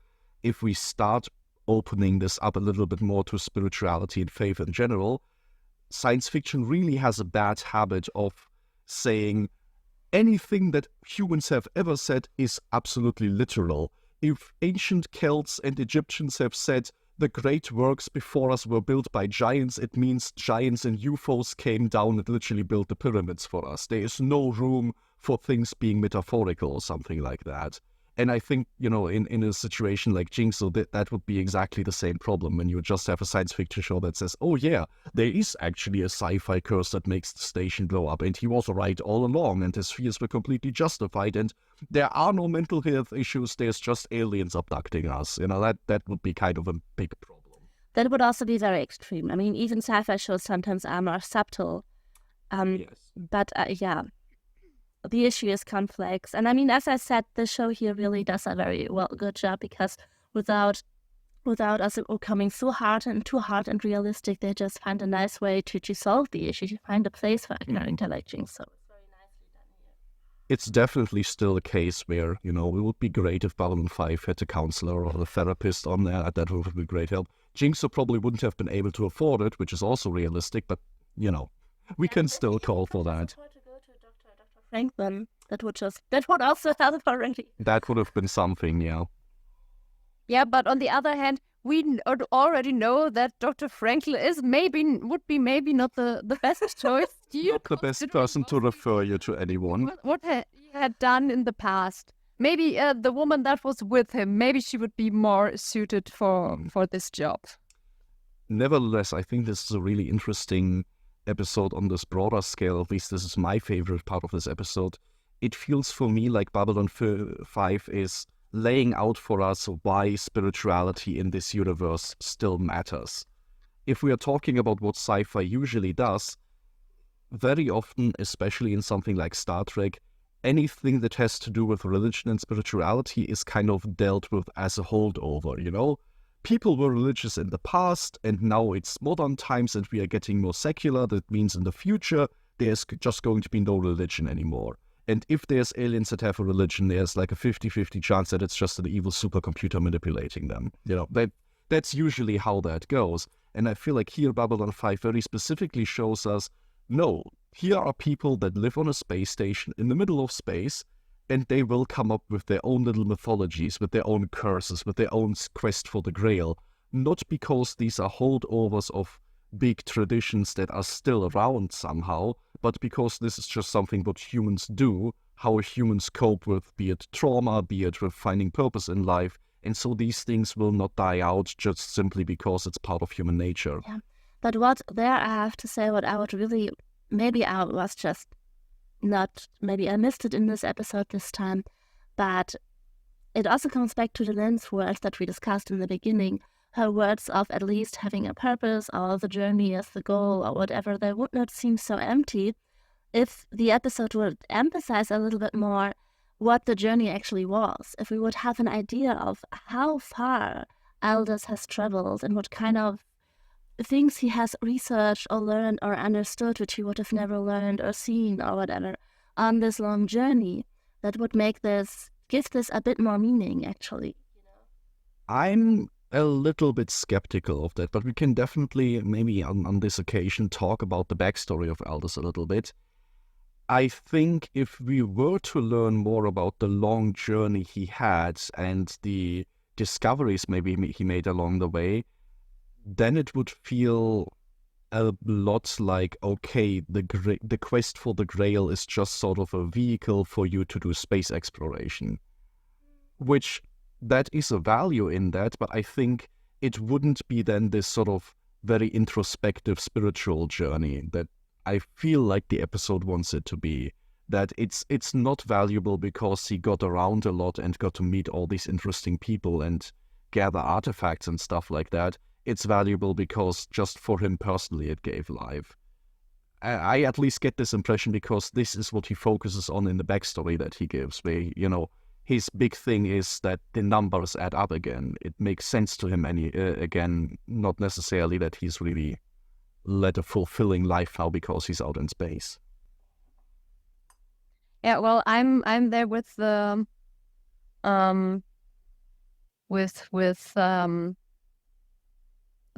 if we start opening this up a little bit more to spirituality and faith in general, science fiction really has a bad habit of saying anything that humans have ever said is absolutely literal. If ancient Celts and Egyptians have said the great works before us were built by giants, it means giants and UFOs came down and literally built the pyramids for us. There is no room for things being metaphorical or something like that. And I think, in a situation like Jinxo, that would be exactly the same problem when you just have a science fiction show that says, oh yeah, there is actually a sci-fi curse that makes the station blow up, and he was right all along, and his fears were completely justified, and there are no mental health issues, there's just aliens abducting us. That would be kind of a big problem. That would also be very extreme. I mean, even sci-fi shows sometimes are more subtle. Yes. But the issue is complex. And I mean, as I said, the show here really does a very good job, because without us becoming so hard and too hard and realistic, they just find a nice way to solve the issue, to find a place for a character like Jinxo. It's very nicely done here. It's definitely still a case where, it would be great if Babylon 5 had a counselor or a therapist on there. That would be great help. Jinxo probably wouldn't have been able to afford it, which is also realistic, but, we can still call for that. Franklin, that would also help already. That would have been something, yeah. Yeah, but on the other hand, we already know that Dr. Franklin would be maybe not the best choice. Not the best person to refer you to anyone. What he had done in the past. Maybe the woman that was with him, maybe she would be more suited for this job. Nevertheless, I think this is a really interesting episode on this broader scale. At least this is my favorite part of this episode. It feels for me like Babylon 5 is laying out for us why spirituality in this universe still matters. If we are talking about what sci-fi usually does, very often, especially in something like Star Trek, anything that has to do with religion and spirituality is kind of dealt with as a holdover, People were religious in the past, and now it's modern times and we are getting more secular. That means in the future, there's just going to be no religion anymore. And if there's aliens that have a religion, there's like a 50-50 chance that it's just an evil supercomputer manipulating them. That's usually how that goes. And I feel like here Babylon 5 very specifically shows us, no, here are people that live on a space station in the middle of space, and they will come up with their own little mythologies, with their own curses, with their own quest for the Grail. Not because these are holdovers of big traditions that are still around somehow, but because this is just something what humans do, how humans cope with, be it trauma, be it with finding purpose in life. And so these things will not die out just simply because it's part of human nature. Yeah. But what there I have to say, what I would really, maybe I was just not, maybe I missed it in this episode this time, but it also comes back to Delenn's words that we discussed in the beginning, her words of at least having a purpose or the journey as the goal or whatever. They would not seem so empty if the episode would emphasize a little bit more what the journey actually was, if we would have an idea of how far Aldous has traveled and what kind of things he has researched or learned or understood, which he would have never learned or seen or whatever on this long journey, that would give this a bit more meaning, actually. I'm a little bit skeptical of that, but we can definitely, maybe on this occasion, talk about the backstory of Aldous a little bit. I think if we were to learn more about the long journey he had and the discoveries maybe he made along the way, then it would feel a lot like, okay, the quest for the Grail is just sort of a vehicle for you to do space exploration, which that is a value in that, but I think it wouldn't be then this sort of very introspective spiritual journey that I feel like the episode wants it to be. That it's not valuable because he got around a lot and got to meet all these interesting people and gather artifacts and stuff like that. It's valuable because just for him personally it gave life. I at least get this impression because this is what he focuses on in the backstory that he gives, where, his big thing is that the numbers add up again. It makes sense to him again, not necessarily that he's really led a fulfilling life now because he's out in space. Yeah, well, I'm there with the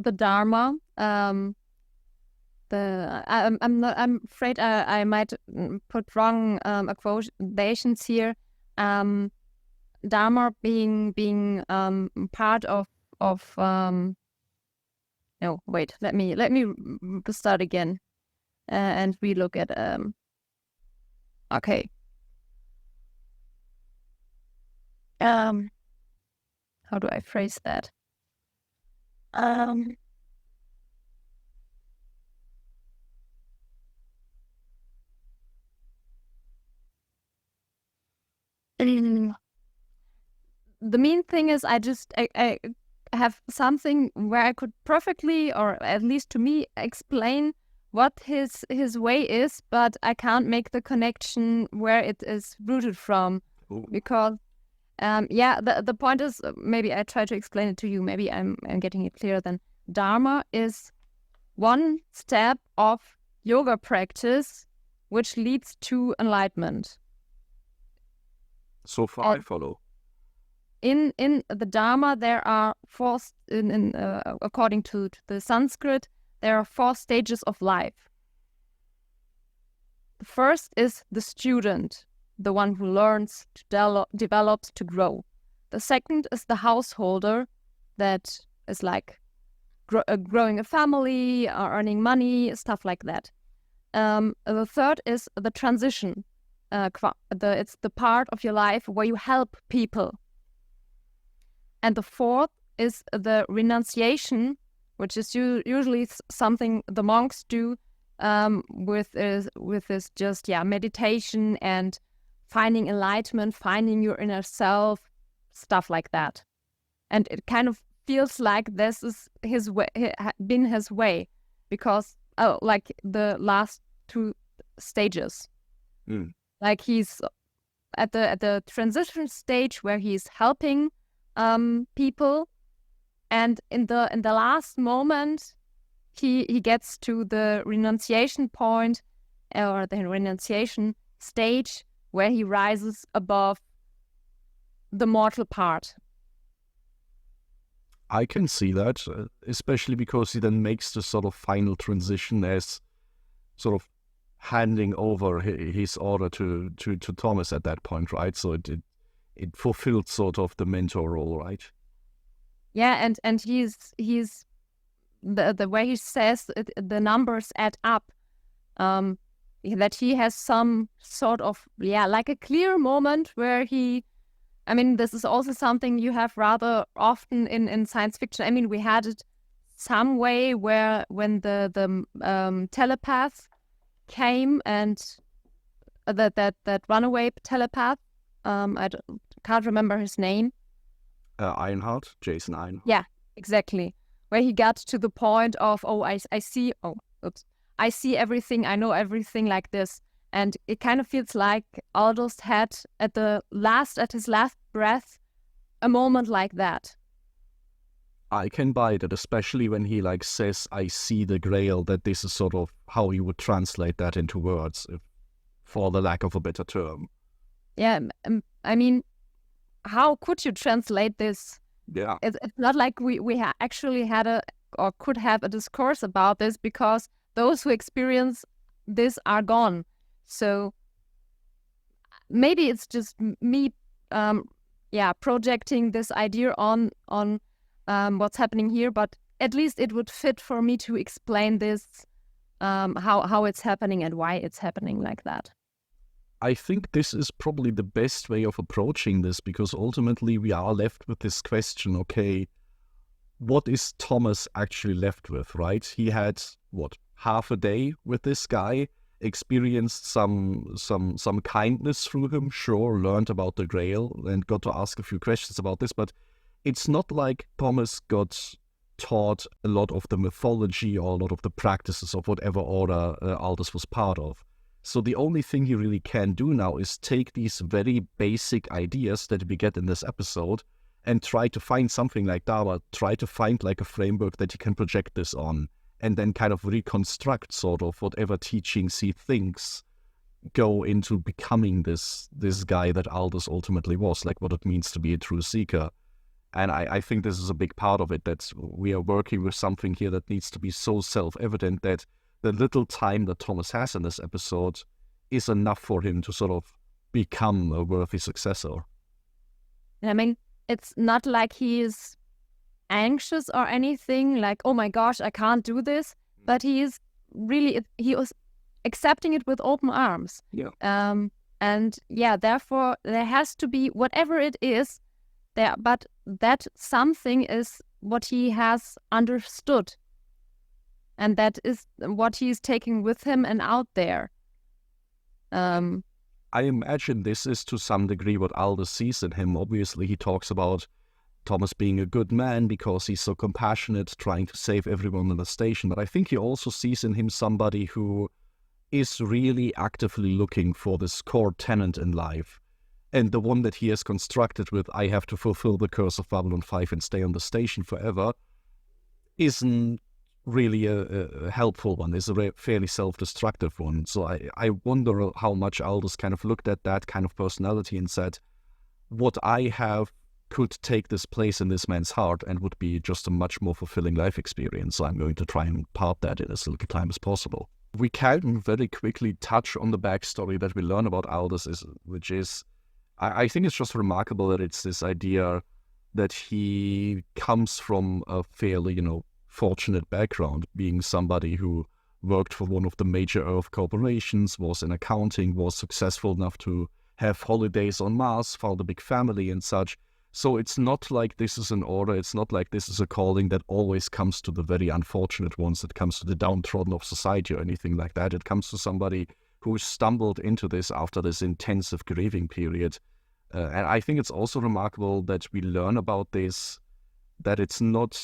the Dharma. I'm afraid I might put wrong quotations here. Dharma being part of no, wait, let me start again, and we look at okay. How do I phrase that? The main thing is I have something where I could perfectly, or at least to me, explain what his way is, but I can't make the connection where it is rooted from. Ooh. Because the point is, maybe I try to explain it to you, maybe I'm getting it clearer then. Dharma is one step of yoga practice which leads to enlightenment. So far I follow. In the Dharma, there are four, according to the Sanskrit, there are 4 stages of life. The first is the student, the one who learns, develops, to grow. The second is the householder, that is like growing a family, or earning money, stuff like that. The third is the transition. It's the part of your life where you help people. And the fourth is the renunciation, which is usually something the monks do with this just meditation and finding enlightenment, finding your inner self, stuff like that. And it kind of feels like this is his way, been his way, because like the last 2 stages. Like he's at the transition stage where he's helping people, and in the last moment he gets to the renunciation point, or the renunciation stage, where he rises above the mortal part. I can see that, especially because he then makes the sort of final transition as sort of handing over his order to Thomas at that point, right? So it fulfilled sort of the mentor role, right? Yeah, and he's the way he says the numbers add up. That he has some sort of like a clear moment where this is also something you have rather often in science fiction. We had it some way where when the telepath came and that runaway telepath, can't remember his name. Ironheart, Jason Ironheart. Yeah, exactly. Where he got to the point of, I see everything, I know everything like this. And it kind of feels like Aldous had at his last breath, a moment like that. I can buy that, especially when he says, I see the Grail, that this is sort of how he would translate that into words, for the lack of a better term. Yeah, I mean, how could you translate this? Yeah. It's not like we actually had could have a discourse about this, because those who experience this are gone. So maybe it's just me, projecting this idea on what's happening here. But at least it would fit for me to explain this, how it's happening and why it's happening like that. I think this is probably the best way of approaching this, because ultimately we are left with this question, okay, what is Thomas actually left with, right? He had, half a day with this guy, experienced some kindness through him, sure, learned about the Grail and got to ask a few questions about this, but it's not like Thomas got taught a lot of the mythology or a lot of the practices of whatever order Aldous was part of. So the only thing he really can do now is take these very basic ideas that we get in this episode and try to find something like Dharma, try to find a framework that he can project this on, and then kind of reconstruct sort of whatever teachings he thinks go into becoming this guy that Aldous ultimately was, what it means to be a true seeker. And I think this is a big part of it, that we are working with something here that needs to be so self-evident that the little time that Thomas has in this episode is enough for him to sort of become a worthy successor. I mean, it's not like he is anxious or anything, like, oh my gosh, I can't do this. But he was accepting it with open arms. Yeah. And therefore there has to be whatever it is there, but that something is what he has understood. And that is what he's taking with him and out there. I imagine this is to some degree what Aldous sees in him. Obviously, he talks about Thomas being a good man because he's so compassionate, trying to save everyone in the station. But I think he also sees in him somebody who is really actively looking for this core tenet in life. And the one that he has constructed with, I have to fulfill the curse of Babylon 5 and stay on the station forever, isn't really a helpful one. It's a fairly self-destructive one. So I wonder how much Aldous kind of looked at that kind of personality and said, what I have could take this place in this man's heart and would be just a much more fulfilling life experience. So I'm going to try and impart that in as little time as possible. We can very quickly touch on the backstory that we learn about Aldous, which is, I think it's just remarkable that it's this idea that he comes from a fairly, fortunate background, being somebody who worked for one of the major Earth corporations, was in accounting, was successful enough to have holidays on Mars, found a big family and such. So it's not like this is an order, it's not like this is a calling that always comes to the very unfortunate ones, that comes to the downtrodden of society or anything like that. It comes to somebody who stumbled into this after this intensive grieving period. And I think it's also remarkable that we learn about this, that it's not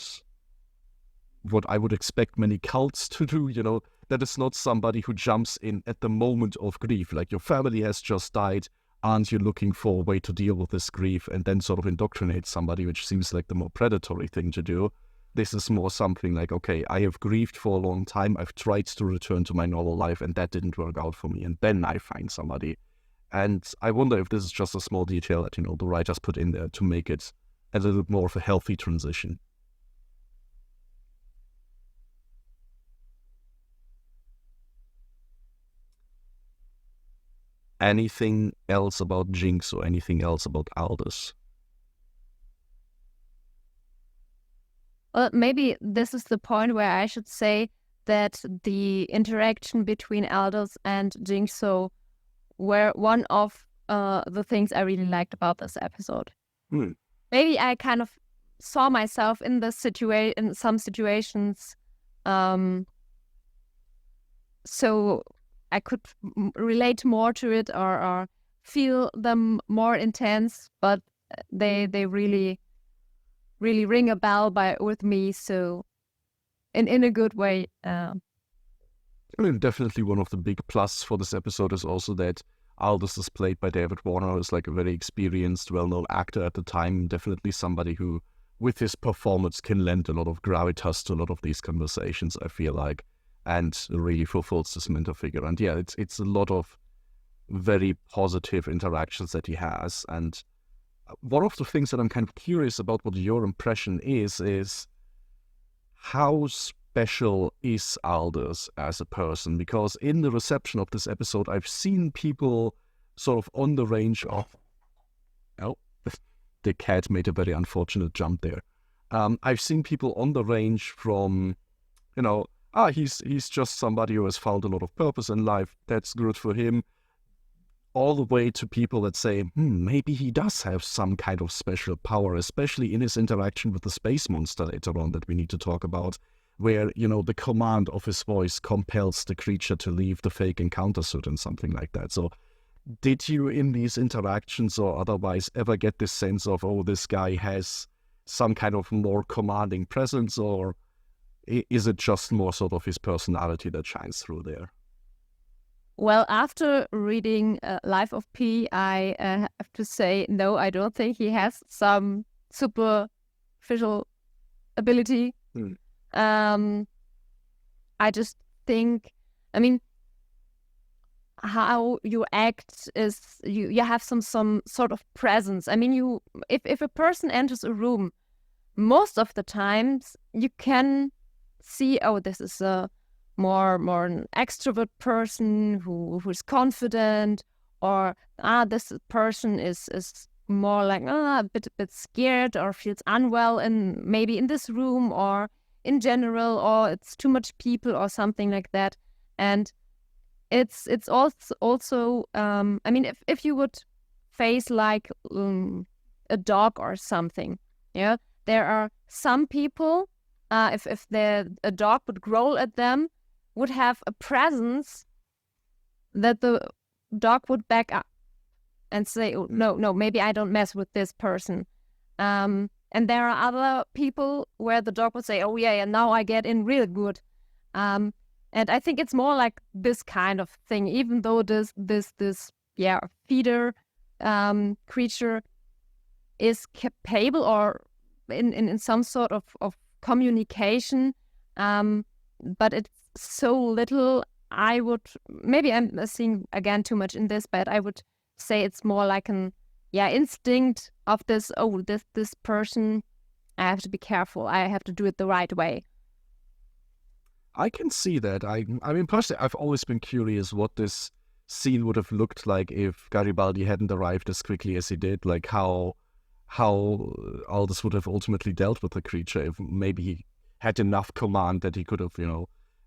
what I would expect many cults to do, that it's not somebody who jumps in at the moment of grief, like your family has just died, aren't you looking for a way to deal with this grief, and then sort of indoctrinate somebody, which seems like the more predatory thing to do. This is more something like, okay, I have grieved for a long time, I've tried to return to my normal life, and that didn't work out for me, and then I find somebody. And I wonder if this is just a small detail that, the writers put in there to make it a little bit more of a healthy transition. Anything else about Jinx or anything else about Aldous? Well, maybe this is the point where I should say that the interaction between Aldous and Jinxo were one of the things I really liked about this episode. Maybe I kind of saw myself in in some situations, so I could relate more to it or feel them more intense. But they really ring a bell with me. So in a good way. I mean, definitely one of the big plus for this episode is also that Aldous is played by David Warner, who's like a very experienced, well-known actor at the time. Definitely somebody who, with his performance, can lend a lot of gravitas to a lot of these conversations, I feel like, and really fulfills this mentor figure. And yeah, it's a lot of very positive interactions that he has. And one of the things that I'm kind of curious about what your impression is how special is Aldous as a person? Because in the reception of this episode, I've seen people sort of on the range of... Oh, the cat made a very unfortunate jump there. I've seen people on the range from, he's just somebody who has found a lot of purpose in life. That's good for him. All the way to people that say, maybe he does have some kind of special power, especially in his interaction with the space monster later on that we need to talk about, where, the command of his voice compels the creature to leave the fake encounter suit and something like that. So did you, in these interactions or otherwise, ever get this sense of, oh, this guy has some kind of more commanding presence, or is it just more sort of his personality that shines through there? Well, after reading Life of P, I have to say, no, I don't think he has some superficial ability. I just think, how you act is you have some sort of presence. If a person enters a room, most of the times you can see, oh, this is a more an extrovert person who's confident, or this person is more like a bit scared or feels unwell maybe in this room or in general, or it's too much people or something like that. And it's also if you would face like a dog or something, yeah, there are some people, if a dog would growl at them, would have a presence that the dog would back up and say, oh, no, maybe I don't mess with this person. And there are other people where the dog would say, oh yeah, now I get in real good. And I think it's more like this kind of thing, even though this feeder creature is capable or in some sort of communication, but it's so little. Maybe I'm seeing again too much in this, but I would say it's more like an instinct of this, oh, this person, I have to be careful, I have to do it the right way. I can see that. I mean, personally, I've always been curious what this scene would have looked like if Garibaldi hadn't arrived as quickly as he did, like how Aldous would have ultimately dealt with the creature, if maybe he had enough command that he could have,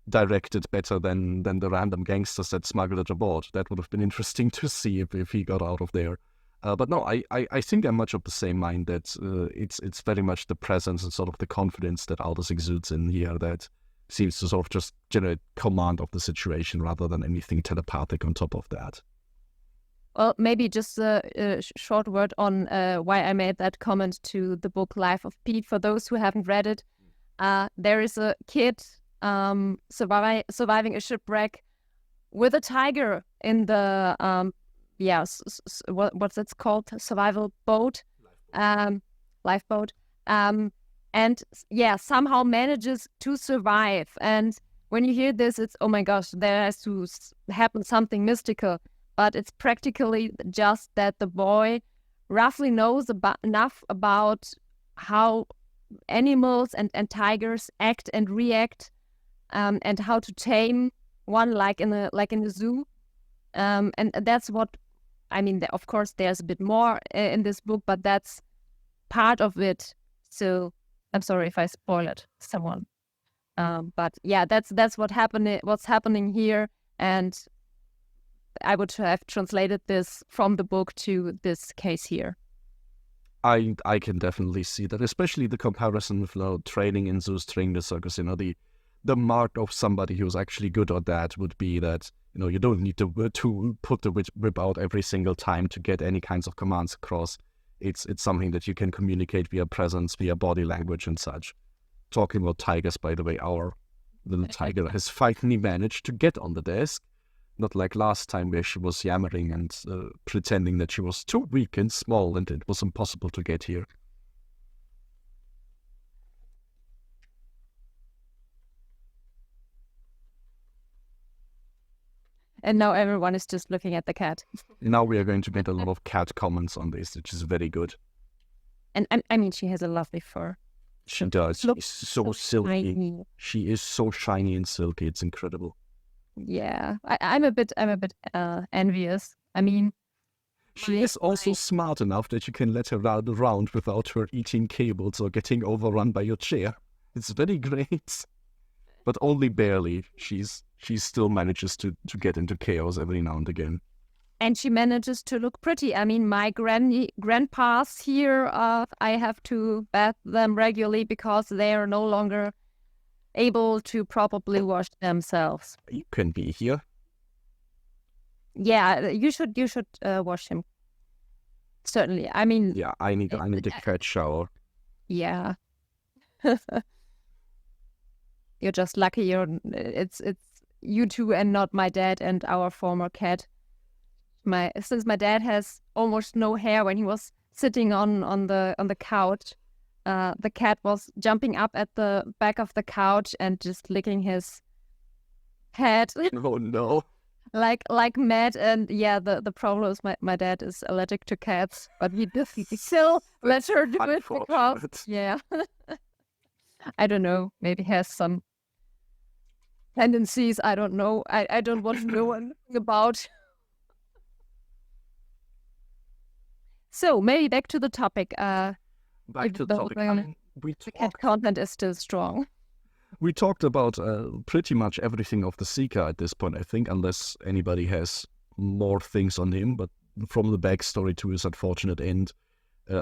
directed better than the random gangsters that smuggled it aboard. That would have been interesting to see if he got out of there. But no, I think I'm much of the same mind that it's very much the presence and sort of the confidence that Aldous exudes in here that seems to sort of just generate command of the situation rather than anything telepathic on top of that. Well, maybe just a short word on why I made that comment to the book Life of Pete. For those who haven't read it, there is a kid surviving a shipwreck with a tiger in the what's it called? Survival boat, lifeboat. And somehow manages to survive. And when you hear this, it's, oh my gosh, there has to happen something mystical. But it's practically just that the boy roughly knows enough about how animals and tigers act and react, and how to tame one like in a zoo. And that's what, of course, there's a bit more in this book, but that's part of it. So I'm sorry if I spoiled someone. But yeah, that's what's happening here. And I would have translated this from the book to this case here. I can definitely see that, especially the comparison with training in zoostring the circus. The mark of somebody who's actually good at that would be that you don't need to put the whip out every single time to get any kinds of commands across. It's something that you can communicate via presence, via body language and such. Talking about tigers, by the way, our little tiger has finally managed to get on the desk. Not like last time where she was yammering and pretending that she was too weak and small and it was impossible to get here. And now everyone is just looking at the cat. Now we are going to get a lot of cat comments on this, which is very good. And I mean, she has a lovely fur. She does. She's so silky. Shiny. She is so shiny and silky. It's incredible. Yeah, I'm a bit envious. I mean, she is also smart enough that you can let her run around without her eating cables or getting overrun by your chair. It's very great, but only barely. She still manages to get into chaos every now and again. And she manages to look pretty. I mean, my grandpas here, I have to bath them regularly because they are no longer able to properly wash themselves. You can be here. Yeah, you should wash him. Certainly. I mean, yeah, I need a cat shower. Yeah. You're just lucky it's you two and not my dad and our former cat. Since my dad has almost no hair, when he was sitting on the couch, the cat was jumping up at the back of the couch and just licking his head. Oh no. like mad. And yeah, the problem is my dad is allergic to cats, but he still let her do it because yeah. I don't know, maybe has some tendencies. I don't know. I don't want to know anything about. So maybe back to the topic. Back to the topic. The cat content is still strong. We talked about pretty much everything of the Seeker at this point, I think, unless anybody has more things on him. But from the backstory to his unfortunate end,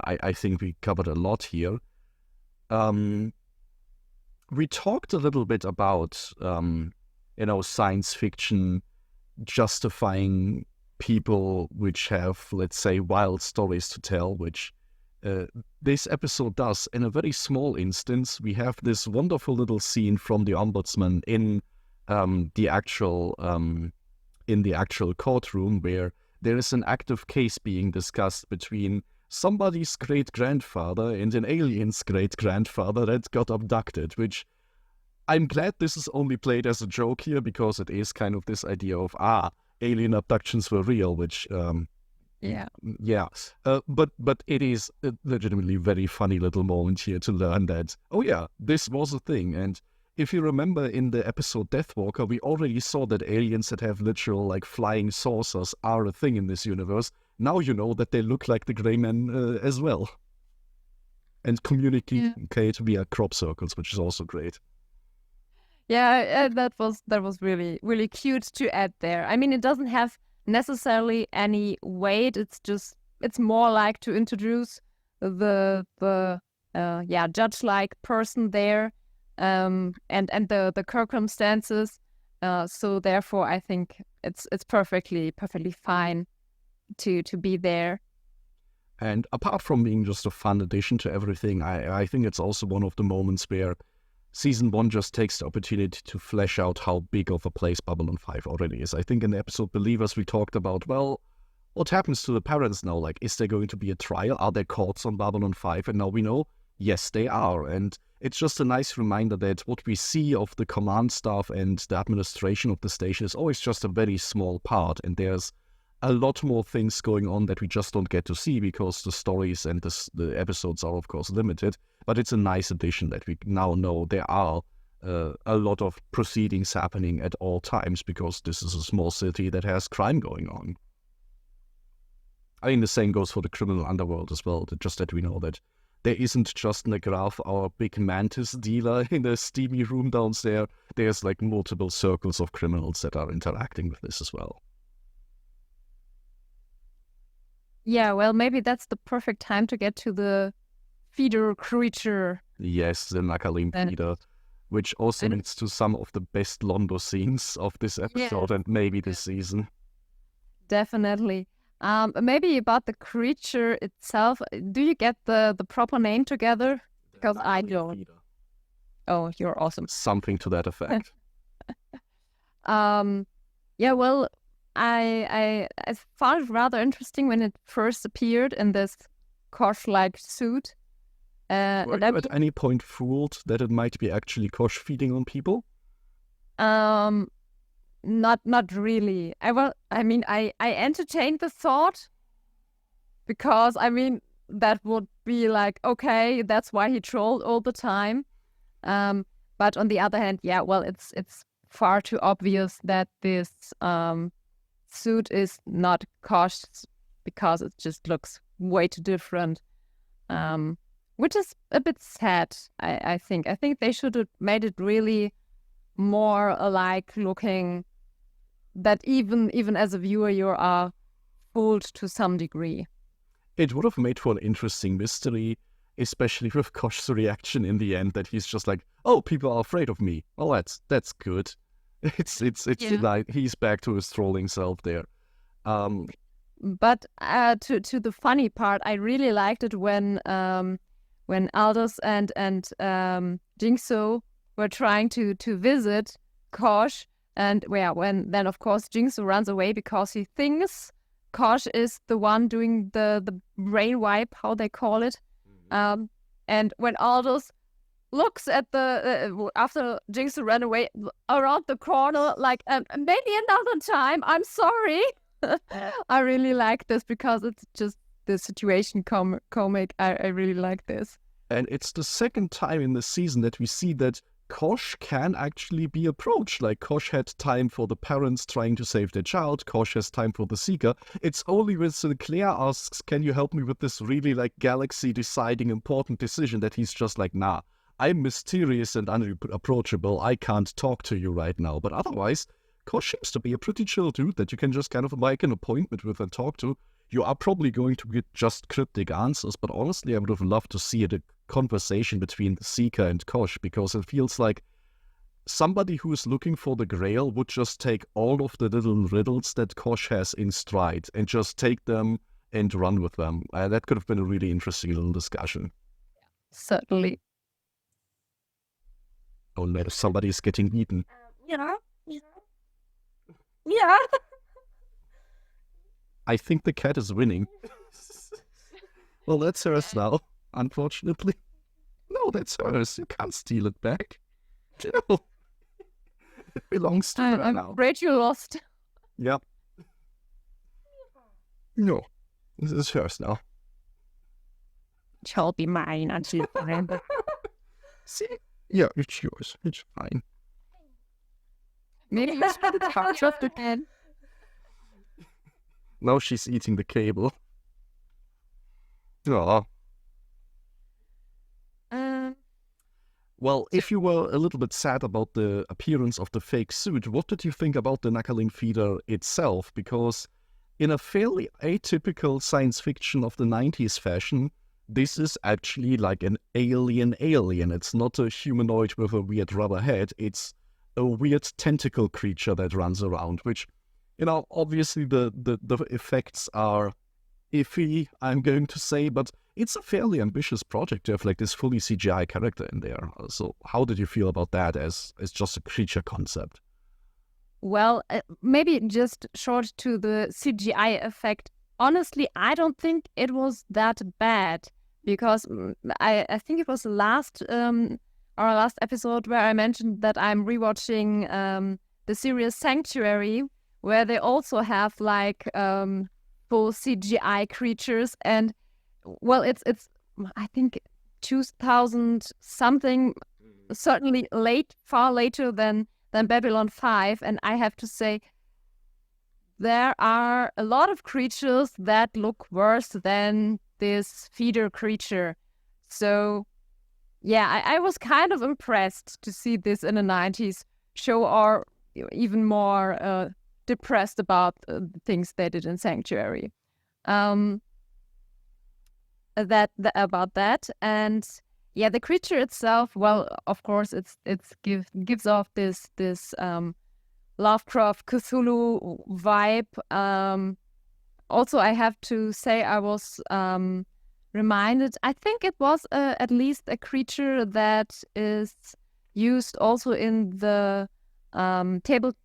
I think we covered a lot here. We talked a little bit about, science fiction justifying people which have, let's say, wild stories to tell, which this episode does. In a very small instance, we have this wonderful little scene from the Ombudsman in the actual courtroom, where there is an active case being discussed between somebody's great-grandfather and an alien's great-grandfather that got abducted, which I'm glad this is only played as a joke here, because it is kind of this idea of, alien abductions were real, which, but it is a legitimately very funny little moment here to learn that, oh yeah, this was a thing. And if you remember in the episode Deathwalker, we already saw that aliens that have literal, like, flying saucers are a thing in this universe. Now you know that they look like the Grey Men as well. And communicate via crop circles, which is also great. Yeah, that was really, really cute to add there. I mean, it doesn't have necessarily any weight. It's more like to introduce the judge-like person there, and the circumstances. So therefore, I think it's perfectly fine to be there. And apart from being just a fun addition to everything, I think it's also one of the moments where Season 1 just takes the opportunity to flesh out how big of a place Babylon 5 already is. I think in the episode Believers we talked about, well, what happens to the parents now? Like, is there going to be a trial? Are there courts on Babylon 5? And now we know, yes, they are. And it's just a nice reminder that what we see of the command staff and the administration of the station is always just a very small part. And there's a lot more things going on that we just don't get to see because the stories and the episodes are, of course, limited. But it's a nice addition that we now know there are a lot of proceedings happening at all times, because this is a small city that has crime going on. I mean, the same goes for the criminal underworld as well, just that we know that there isn't just Nagraf, our big mantis dealer, in the steamy room downstairs. There's like multiple circles of criminals that are interacting with this as well. Yeah, well, maybe that's the perfect time to get to the feeder creature. Yes, the Nakalim And- feeder, which also And- leads to some of the best Londo scenes of this episode and maybe this season. Definitely. Maybe about the creature itself. Do you get the proper name together? Because I Nakalim don't. feeder. Oh, you're awesome. Something to that effect. Yeah, well, I found it rather interesting when it first appeared in this Kosh-like suit. Were And you at any point fooled that it might be actually Kosh feeding on people? not really. I entertained the thought because that would be like, okay, that's why he trolled all the time. But on the other hand, yeah, well, it's far too obvious that this suit is not Kosh because it just looks way too different. Which is a bit sad, I think. I think they should have made it really more alike looking, that even as a viewer you are fooled to some degree. It would have made for an interesting mystery, especially with Kosh's reaction in the end that he's just like, "Oh, people are afraid of me." Well, that's good. It's like he's back to his trolling self there. But to the funny part, I really liked it when Aldous and Jinxo were trying to visit Kosh, and when then of course Jinxo runs away because he thinks Kosh is the one doing the brain wipe, how they call it. And when Aldous looks at the after Jinxo ran away around the corner, like maybe another time, I'm sorry. I really like this because it's just the situation comic. I really like this. And it's the second time in the season that we see that Kosh can actually be approached. Like, Kosh had time for the parents trying to save their child. Kosh has time for the Seeker. It's only when Sinclair asks, "Can you help me with this really, like, galaxy-deciding important decision?" that he's just like, "Nah, I'm mysterious and unapproachable. I can't talk to you right now." But otherwise, Kosh seems to be a pretty chill dude that you can just kind of make an appointment with and talk to. You are probably going to get just cryptic answers, but honestly, I would have loved to see a conversation between the Seeker and Kosh, because it feels like somebody who is looking for the Grail would just take all of the little riddles that Kosh has in stride and just take them and run with them. That could have been a really interesting little discussion. Certainly. Oh no, somebody is getting eaten. Yeah. I think the cat is winning. Well, that's hers now, unfortunately. No, that's hers. You can't steal it back. No. It belongs to her I'm now. afraid you lost. Yep. No, this is hers now. It shall be mine until forever. See? Yeah, it's yours. It's fine. Maybe you should touch us again. Now she's eating the cable. Oh. Well, if you were a little bit sad about the appearance of the fake suit, what did you think about the Nakaling feeder itself? Because in a fairly atypical science fiction of the 90s fashion, this is actually like an alien. It's not a humanoid with a weird rubber head. It's a weird tentacle creature that runs around, which, obviously the effects are iffy, I'm going to say, but it's a fairly ambitious project to have like this fully CGI character in there. So how did you feel about that as just a creature concept? Well, maybe just short to the CGI effect. Honestly, I don't think it was that bad, because I think it was our last episode where I mentioned that I'm rewatching the series Sanctuary, where they also have like full CGI creatures, and well, it's I think 2000 something, certainly far later than Babylon 5, and I have to say there are a lot of creatures that look worse than this feeder creature. So yeah, I was kind of impressed to see this in a 90s show, or even more depressed about the things they did in Sanctuary. about that. And yeah, the creature itself, well, of course, it's gives off this Lovecraft Cthulhu vibe. Also, I have to say I was reminded, I think it was at least a creature that is used also in the tabletop,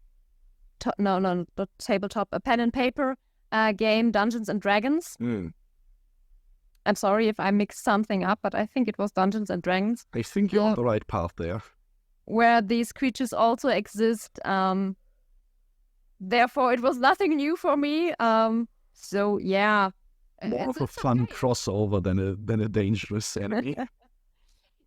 not tabletop, a pen and paper game Dungeons and Dragons. I'm sorry if I mixed something up, but I think it was Dungeons and Dragons. I think you're on the right path there. Where these creatures also exist. Therefore, it was nothing new for me. So yeah, more of a fun crossover than a dangerous enemy.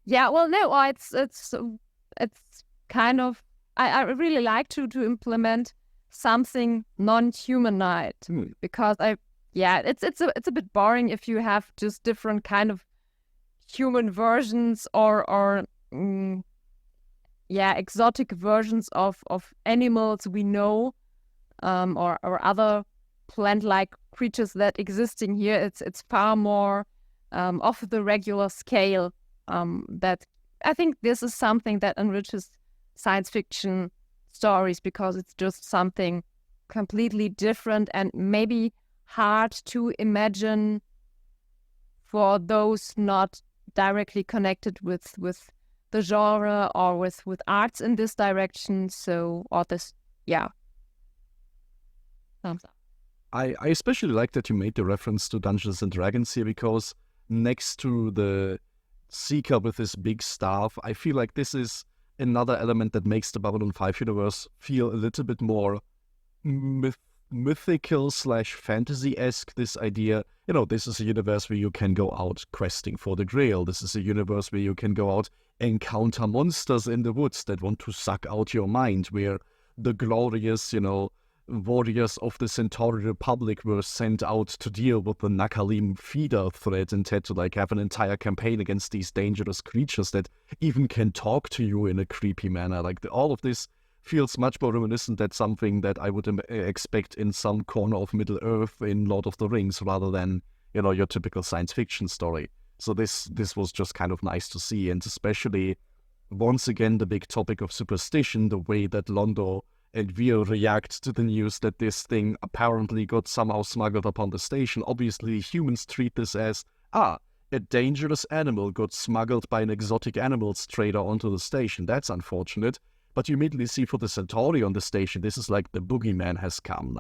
Yeah, well, no, it's kind of I really like to implement something non-humanoid because it's a bit boring if you have just different kind of human versions or exotic versions of animals we know or other plant-like creatures that exist in here. It's far more off the regular scale. That I think this is something that enriches science fiction stories because it's just something completely different and maybe hard to imagine for those not directly connected with the genre or with arts in this direction. So, or this, yeah. Thumbs up. I especially like that you made the reference to Dungeons and Dragons here because next to the Seeker with his big staff, I feel like this is another element that makes the Babylon 5 universe feel a little bit more mythical / fantasy-esque. This idea, this is a universe where you can go out questing for the Grail. This is a universe where you can go out encounter monsters in the woods that want to suck out your mind, where the glorious, warriors of the Centauri Republic were sent out to deal with the Nakalim feeder threat and had to have an entire campaign against these dangerous creatures that even can talk to you in a creepy manner. All of this feels much more reminiscent at something that I would expect in some corner of Middle Earth in Lord of the Rings rather than, your typical science fiction story. So this was just kind of nice to see, and especially once again the big topic of superstition, the way that Londo and Vio react to the news that this thing apparently got somehow smuggled upon the station. Obviously, humans treat this as, a dangerous animal got smuggled by an exotic animals trader onto the station. That's unfortunate. But you immediately see for the Centauri on the station, this is like the boogeyman has come.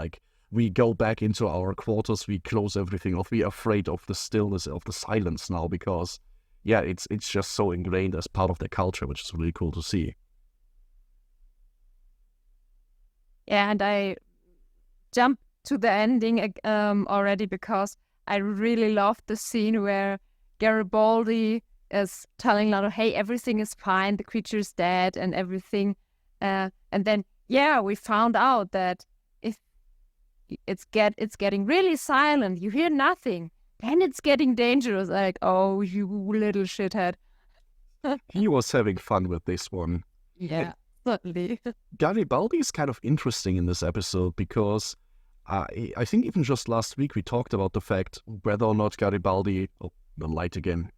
We go back into our quarters, we close everything off, we're afraid of the stillness, of the silence now because, it's just so ingrained as part of their culture, which is really cool to see. Yeah, and I jumped to the ending already because I really loved the scene where Garibaldi is telling Lando, hey, everything is fine, the creature's dead and everything. And then, we found out that if it's getting really silent, you hear nothing, then it's getting dangerous. Oh, you little shithead. He was having fun with this one. Yeah. Certainly. Garibaldi is kind of interesting in this episode because I think even just last week we talked about the fact whether or not Garibaldi... Oh, the light again.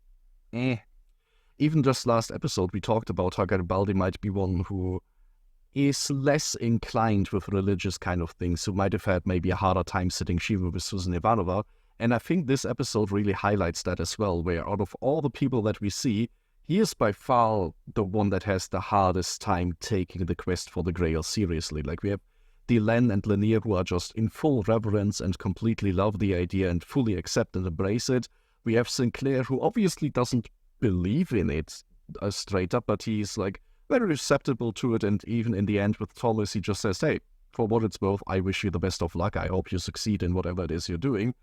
Even just last episode we talked about how Garibaldi might be one who is less inclined with religious kind of things, who might have had maybe a harder time sitting Shiva with Susan Ivanova. And I think this episode really highlights that as well, where out of all the people that we see, he is by far the one that has the hardest time taking the quest for the Grail seriously. We have Delenn and Lanier who are just in full reverence and completely love the idea and fully accept and embrace it. We have Sinclair who obviously doesn't believe in it straight up, but he's very receptive to it, and even in the end with Thomas he just says, hey, for what it's worth, I wish you the best of luck. I hope you succeed in whatever it is you're doing.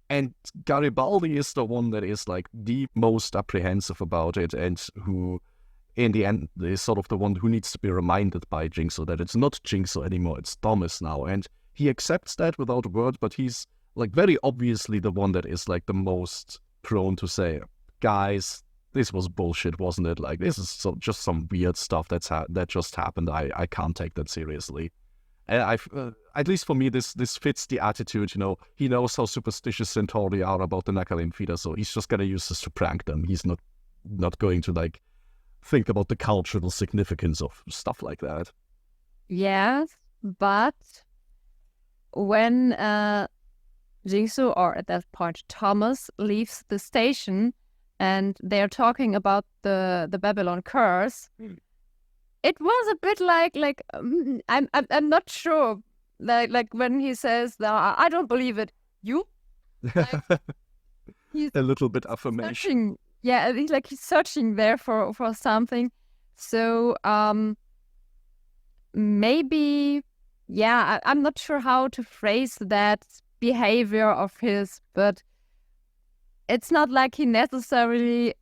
And Garibaldi is the one that is the most apprehensive about it and who, in the end, is sort of the one who needs to be reminded by Jinxo that it's not Jinxo anymore, it's Thomas now. And he accepts that without a word, but he's very obviously the one that is the most prone to say, guys, this was bullshit, wasn't it? This is just some weird stuff that just happened. I can't take that seriously. At least for me, this fits the attitude. You know, he knows how superstitious Centauri are about the Nephilim feeder, so he's just gonna use this to prank them. He's not going to like think about the cultural significance of stuff like that. Yes, but when Jinxo, or at that point Thomas, leaves the station and they're talking about the Babylon curse, it was a bit like I'm not sure. Like when he says, "No, I don't believe it." You? Like, he's A little bit affirmation. searching. Yeah, he's searching there for something. So maybe, yeah, I'm not sure how to phrase that behavior of his, but it's not like he necessarily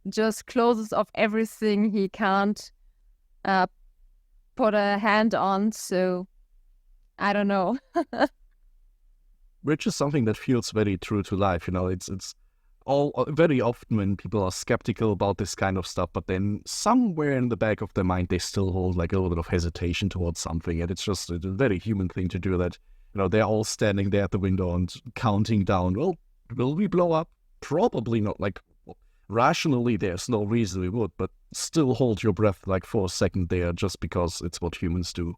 just closes off everything he can't put a hand on. So I don't know. Which is something that feels very true to life. You know, it's all very often when people are skeptical about this kind of stuff, but then somewhere in the back of their mind they still hold like a little bit of hesitation towards something, and it's just a very human thing to do that. You know, they're all standing there at the window and counting down. Well, will we blow up? Probably not. Like, rationally, there's no reason we would, but still hold your breath like for a second there, just because it's what humans do.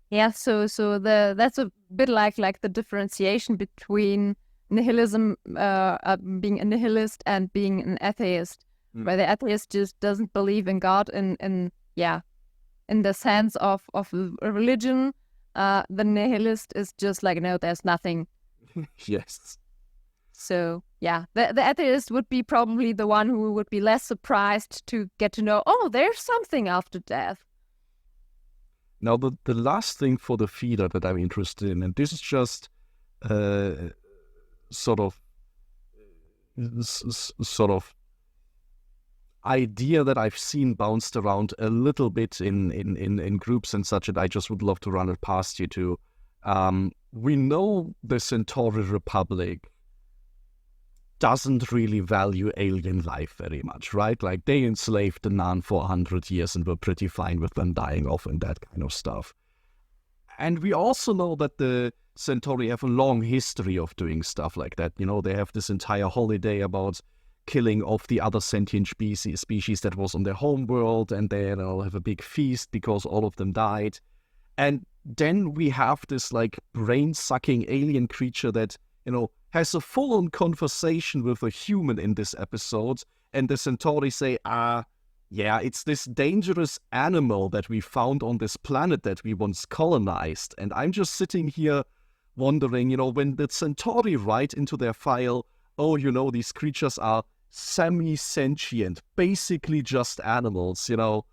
Yeah, so that's a bit like the differentiation between nihilism, being a nihilist, and being an atheist, where the atheist just doesn't believe in God in the sense of a religion. The nihilist is just like, no, there's nothing. Yes. So yeah, the atheist would be probably the one who would be less surprised to get to know, oh, there's something after death. Now, the last thing for the feeder that I'm interested in, and this is just sort of idea that I've seen bounced around a little bit in groups and such, and I just would love to run it past you too. We know the Centauri Republic doesn't really value alien life very much, right? Like, they enslaved the Nan for 100 years and were pretty fine with them dying off and that kind of stuff. And we also know that the Centauri have a long history of doing stuff like that. You know, they have this entire holiday about killing off the other sentient species that was on their home world, and they have a big feast because all of them died. And then we have this like brain-sucking alien creature that, you know, has a full-on conversation with a human in this episode, and the Centauri say, yeah, it's this dangerous animal that we found on this planet that we once colonized. And I'm just sitting here wondering, you know, when the Centauri write into their file, oh, you know, these creatures are semi-sentient, basically just animals, you know,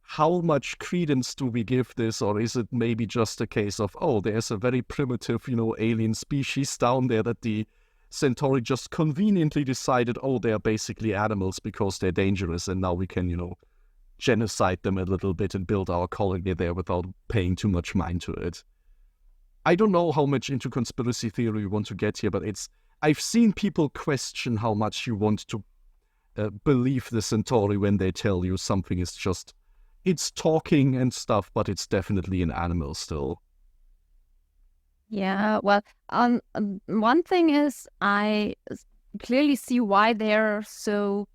how much credence do we give this? Or is it maybe just a case of, oh, there's a very primitive, you know, alien species down there that the Centauri just conveniently decided, oh, they're basically animals because they're dangerous, and now we can, you know, genocide them a little bit and build our colony there without paying too much mind to it. I don't know how much into conspiracy theory you want to get here, but I've seen people question how much you want to believe the Centauri when they tell you something is just, it's talking and stuff, but it's definitely an animal still. Yeah, well, one thing is I clearly see why they're so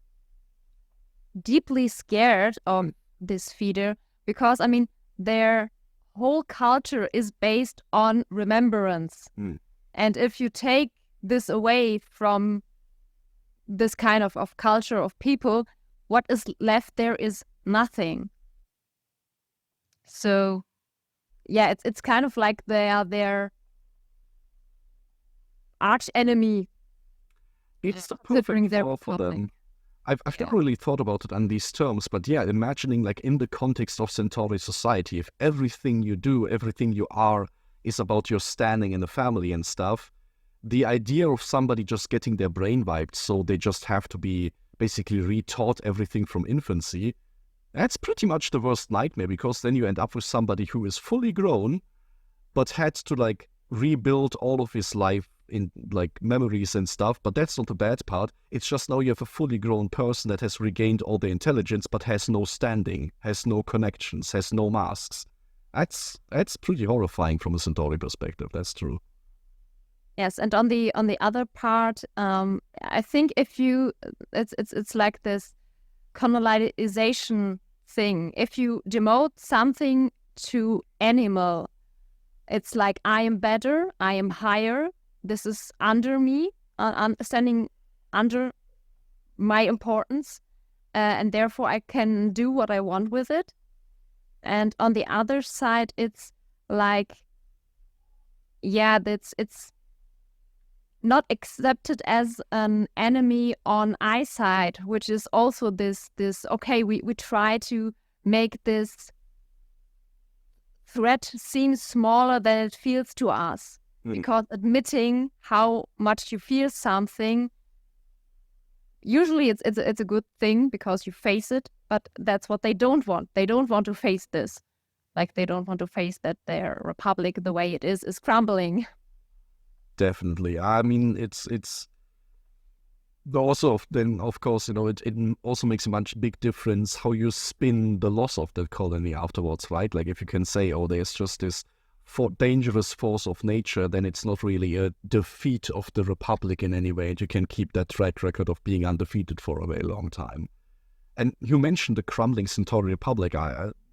deeply scared of this feeder, because, I mean, their whole culture is based on remembrance. And if you take this away from this kind of culture of people, what is left there is nothing. So, yeah, it's kind of like they are their arch enemy. It's the perfect their flaw for them. I've never really thought about it on these terms, but yeah, imagining like in the context of Centauri society, if everything you do, everything you are is about your standing in the family and stuff, the idea of somebody just getting their brain wiped so they just have to be basically retaught everything from infancy, that's pretty much the worst nightmare, because then you end up with somebody who is fully grown but had to like rebuild all of his life in like memories and stuff, but that's not the bad part. It's just now you have a fully grown person that has regained all the intelligence, but has no standing, has no connections, has no masks. That's pretty horrifying from a Centauri perspective. That's true. Yes, and on the other part, I think if you, it's like this colonization thing. If you demote something to animal, it's like I am better, I am higher. This is under me, standing under my importance, and therefore I can do what I want with it. And on the other side, it's like, yeah, it's not accepted as an enemy on eyesight, which is also this okay, we try to make this threat seem smaller than it feels to us. Because admitting how much you feel something, usually it's a good thing because you face it, but that's what they don't want. They don't want to face this. Like they don't want to face that their republic, the way it is crumbling. Definitely. I mean, it's also then, of course, it also makes a much big difference how you spin the loss of the colony afterwards, right? Like if you can say, oh, there's just this dangerous force of nature, then it's not really a defeat of the Republic in any way, and you can keep that track record of being undefeated for a very long time. And you mentioned the crumbling Centauri Republic.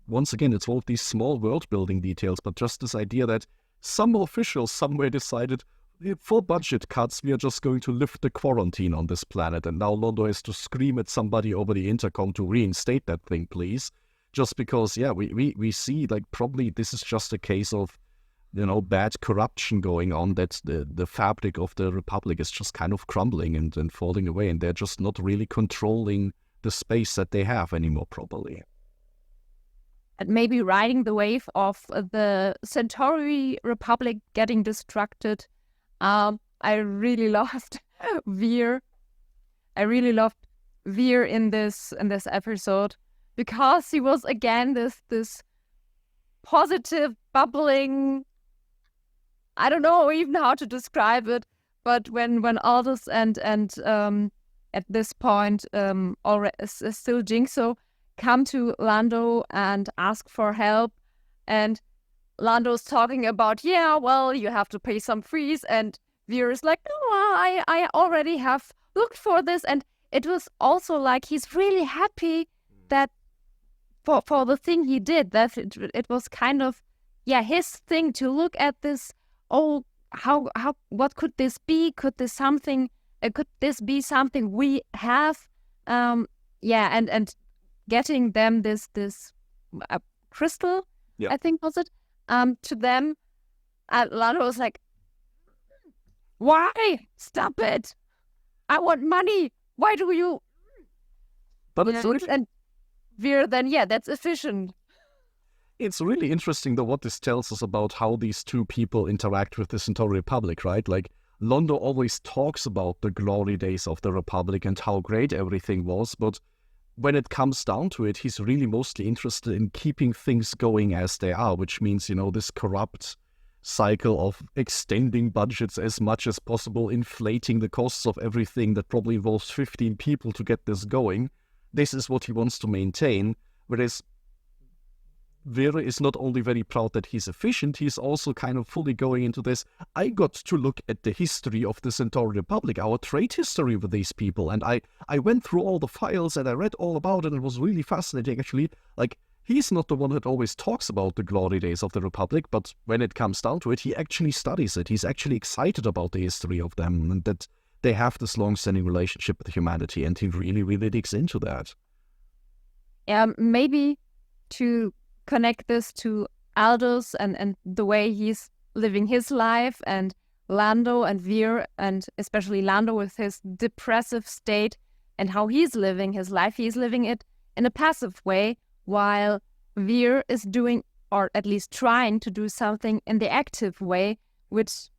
Once again, it's all of these small world-building details, but just this idea that some officials somewhere decided, for budget cuts, we are just going to lift the quarantine on this planet, and now Londo has to scream at somebody over the intercom to reinstate that thing, please. Just because, yeah, we see, like, probably this is just a case of, bad corruption going on, that the fabric of the Republic is just kind of crumbling and falling away, and they're just not really controlling the space that they have anymore properly. And maybe riding the wave of the Centauri Republic getting distracted. I really loved Veer. I really loved Veer in this episode because he was again this positive, bubbling. I don't know even how to describe it, but when Aldous and at this point already still Jinxo come to Lando and ask for help, and Lando's talking about, yeah, well, you have to pay some fees, and Veer is like, no, I already have looked for this, and it was also like he's really happy that for the thing he did, that it was kind of, yeah, his thing to look at this. Oh, how what could this be? Could this be something we have? Yeah, and getting them this crystal, yeah. I think was it. To them, Lando was like, why? Stop it. I want money. Why do you? But it's really... And Veer then, yeah, that's efficient. It's really interesting, though, what this tells us about how these two people interact with the Centauri Republic, right? Like, Londo always talks about the glory days of the Republic and how great everything was, but when it comes down to it, he's really mostly interested in keeping things going as they are, which means, this corrupt cycle of extending budgets as much as possible, inflating the costs of everything that probably involves 15 people to get this going. This is what he wants to maintain, whereas Veer is not only very proud that he's efficient, he's also kind of fully going into this. I got to look at the history of the Centauri Republic, our trade history with these people, and I went through all the files and I read all about it, and it was really fascinating, actually. Like, he's not the one that always talks about the glory days of the Republic, but when it comes down to it, he actually studies it. He's actually excited about the history of them, and that they have this long-standing relationship with humanity, and he really, really digs into that. Yeah, maybe to connect this to Aldous and the way he's living his life, and Lando and Veer, and especially Lando with his depressive state and how he's living his life. He's living it in a passive way, while Veer is doing, or at least trying to do something in the active way, which,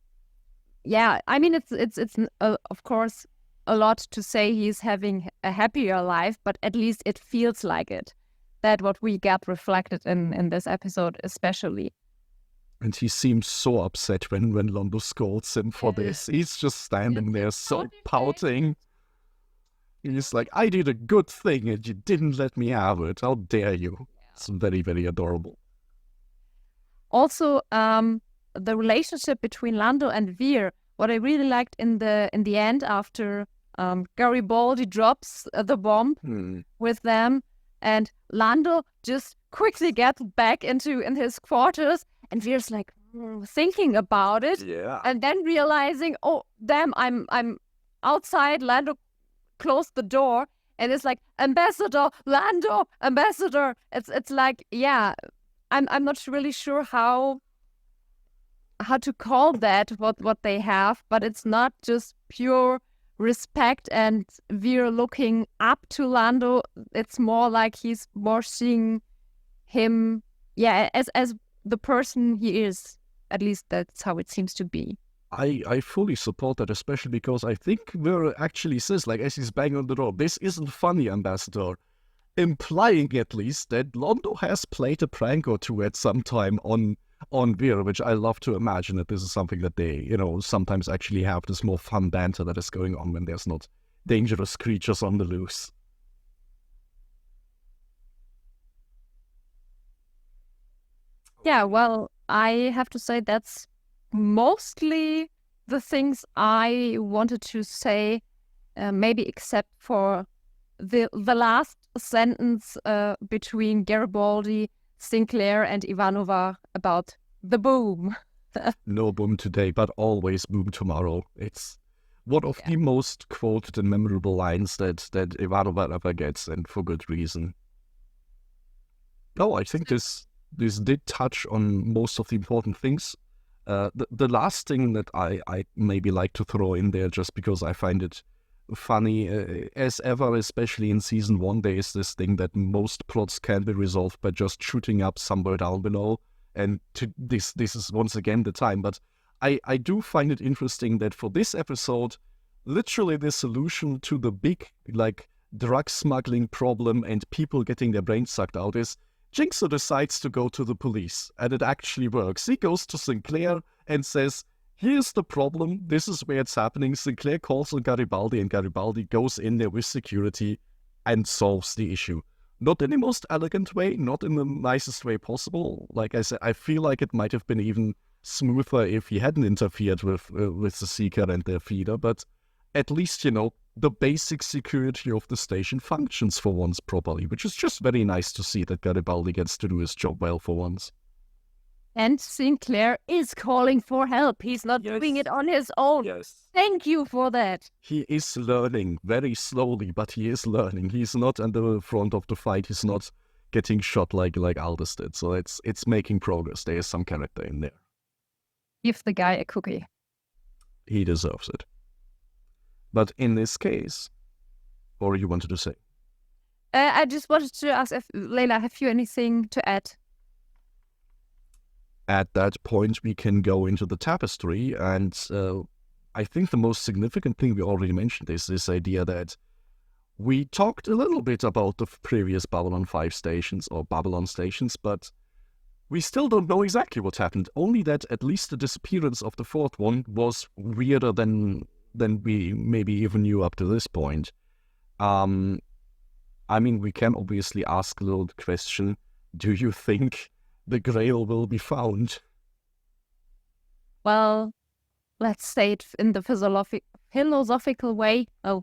yeah, I mean, it's of course a lot to say he's having a happier life, but at least it feels like it. That what we get reflected in this episode especially. And he seems so upset when Lando scolds him for this. He's just standing there so pouting. He's like, I did a good thing and you didn't let me have it. How dare you? It's very, very adorable. Also, the relationship between Lando and Veer, what I really liked in the end after Garibaldi drops the bomb with them, and Lando just quickly gets back in his quarters, and Veer's like thinking about it, and then realizing, oh damn, I'm outside. Lando closed the door, and it's like, Ambassador Lando, Ambassador. It's like, yeah, I'm not really sure how to call that what they have, but it's not just pure respect and Veer looking up to Lando. It's more like he's more seeing him, as the person he is. At least that's how it seems to be. I fully support that, especially because I think Veer actually says, like, as he's banging on the door, this isn't funny, Ambassador. Implying, at least, that Lando has played a prank or two at some time on Veer, which I love to imagine that this is something that they, sometimes actually have this more fun banter that is going on when there's not dangerous creatures on the loose. Yeah, well, I have to say that's mostly the things I wanted to say, maybe except for the last sentence between Garibaldi, Sinclair, and Ivanova about the boom. No boom today, but always boom tomorrow. It's one of the most quoted and memorable lines that Ivanova ever gets, and for good reason. No, I think this did touch on most of the important things. The last thing that I maybe like to throw in there, just because I find it funny, as ever, especially in season 1, there is this thing that most plots can be resolved by just shooting up somewhere down below, and this is once again the time. But I do find it interesting that for this episode, literally the solution to the big, like, drug smuggling problem and people getting their brains sucked out is Jinxo decides to go to the police, and it actually works. He goes to Sinclair and says, here's the problem, this is where it's happening. Sinclair calls on Garibaldi, and Garibaldi goes in there with security and solves the issue. Not in the most elegant way, not in the nicest way possible. Like I said, I feel like it might have been even smoother if he hadn't interfered with the Seeker and their feeder, but at least, the basic security of the station functions for once properly, which is just very nice to see that Garibaldi gets to do his job well for once. And Sinclair is calling for help. He's not doing it on his own. Yes. Thank you for that. He is learning very slowly, but he is learning. He's not at the front of the fight. He's not getting shot like Aldous did. So it's making progress. There is some character in there. Give the guy a cookie. He deserves it. But in this case, or you wanted to say? I just wanted to ask, Layla, have you anything to add? At that point, we can go into the tapestry, and I think the most significant thing we already mentioned is this idea that we talked a little bit about the previous Babylon 5 stations, or Babylon stations, but we still don't know exactly what happened, only that at least the disappearance of the fourth one was weirder than we maybe even knew up to this point. I mean, we can obviously ask the little question, do you think the Grail will be found? Well, let's say it in the philosophical way. Oh,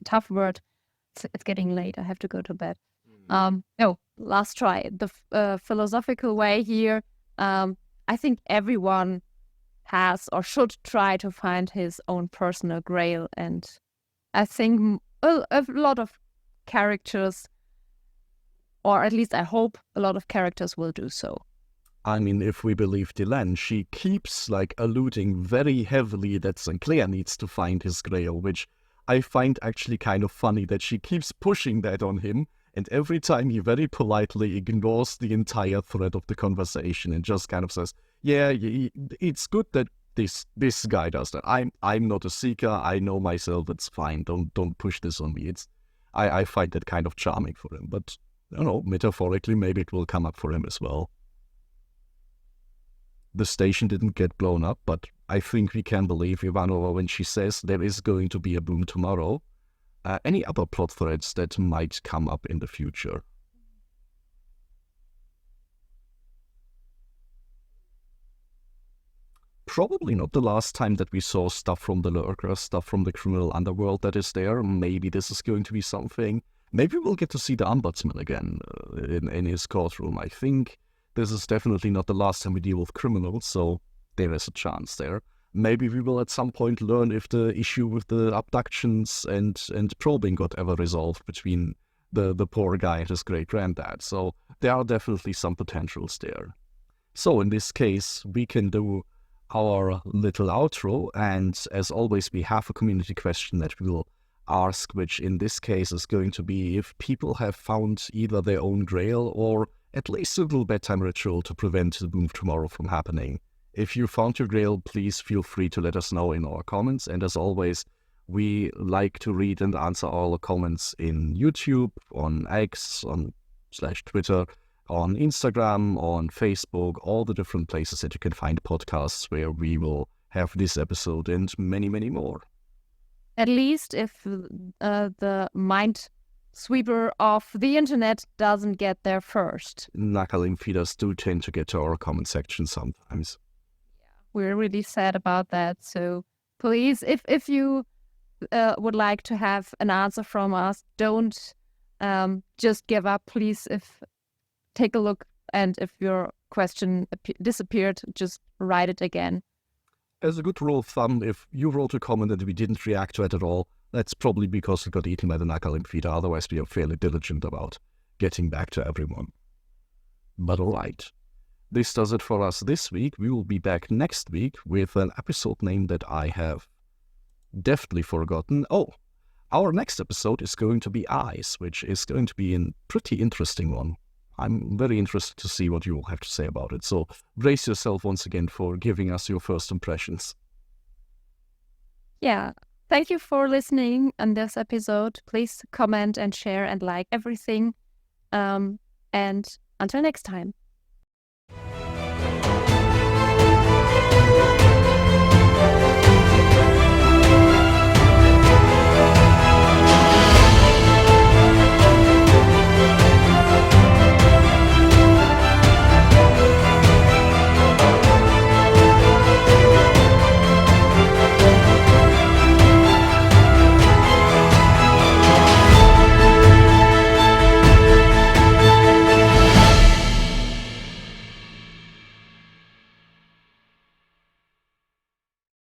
tough word. It's getting late. I have to go to bed. Last try. The philosophical way here. I think everyone has or should try to find his own personal Grail, and I think a lot of characters, or at least I hope a lot of characters will do so. I mean, if we believe Delenn, she keeps alluding very heavily that Sinclair needs to find his Grail, which I find actually kind of funny that she keeps pushing that on him, and every time he very politely ignores the entire thread of the conversation and just kind of says, yeah, it's good that this guy does that. I'm not a seeker. I know myself. It's fine. Don't push this on me. I find that kind of charming for him. But I don't know, metaphorically, maybe it will come up for him as well. the station didn't get blown up, but I think we can believe Ivanova when she says there is going to be a boom tomorrow. Any other plot threads that might come up in the future? Probably not the last time that we saw stuff from the lurker, stuff from the criminal underworld that is there. Maybe this is going to be something. Maybe we'll get to see the ombudsman again in his courtroom. I think this is definitely not the last time we deal with criminals, so there is a chance there. Maybe we will at some point learn if the issue with the abductions and probing got ever resolved between the poor guy and his great-granddad. So there are definitely some potentials there. So in this case, we can do our little outro, and as always, we have a community question that we will ask, which in this case is going to be if people have found either their own grail or at least a little bedtime ritual to prevent the boom tomorrow from happening. If you found your grail, please feel free to let us know in our comments, and as always, we like to read and answer all the comments in YouTube, on X, on /Twitter, on Instagram, on Facebook, all the different places that you can find podcasts where we will have this episode and many, many more. At least if the mind sweeper of the internet doesn't get there first. Knuckling feeders do tend to get to our comment section sometimes. We're really sad about that. So please, if you would like to have an answer from us, don't just give up. Please, take a look, and if your question disappeared, just write it again. As a good rule of thumb, if you wrote a comment and we didn't react to it at all, that's probably because it got eaten by the knuckling feeder. Otherwise, we are fairly diligent about getting back to everyone. But all right. This does it for us this week. We will be back next week with an episode name that I have definitely forgotten. Oh, our next episode is going to be Eyes, which is going to be a pretty interesting one. I'm very interested to see what you will have to say about it. So brace yourself once again for giving us your first impressions. Yeah. Thank you for listening on this episode. Please comment and share and like everything. And until next time.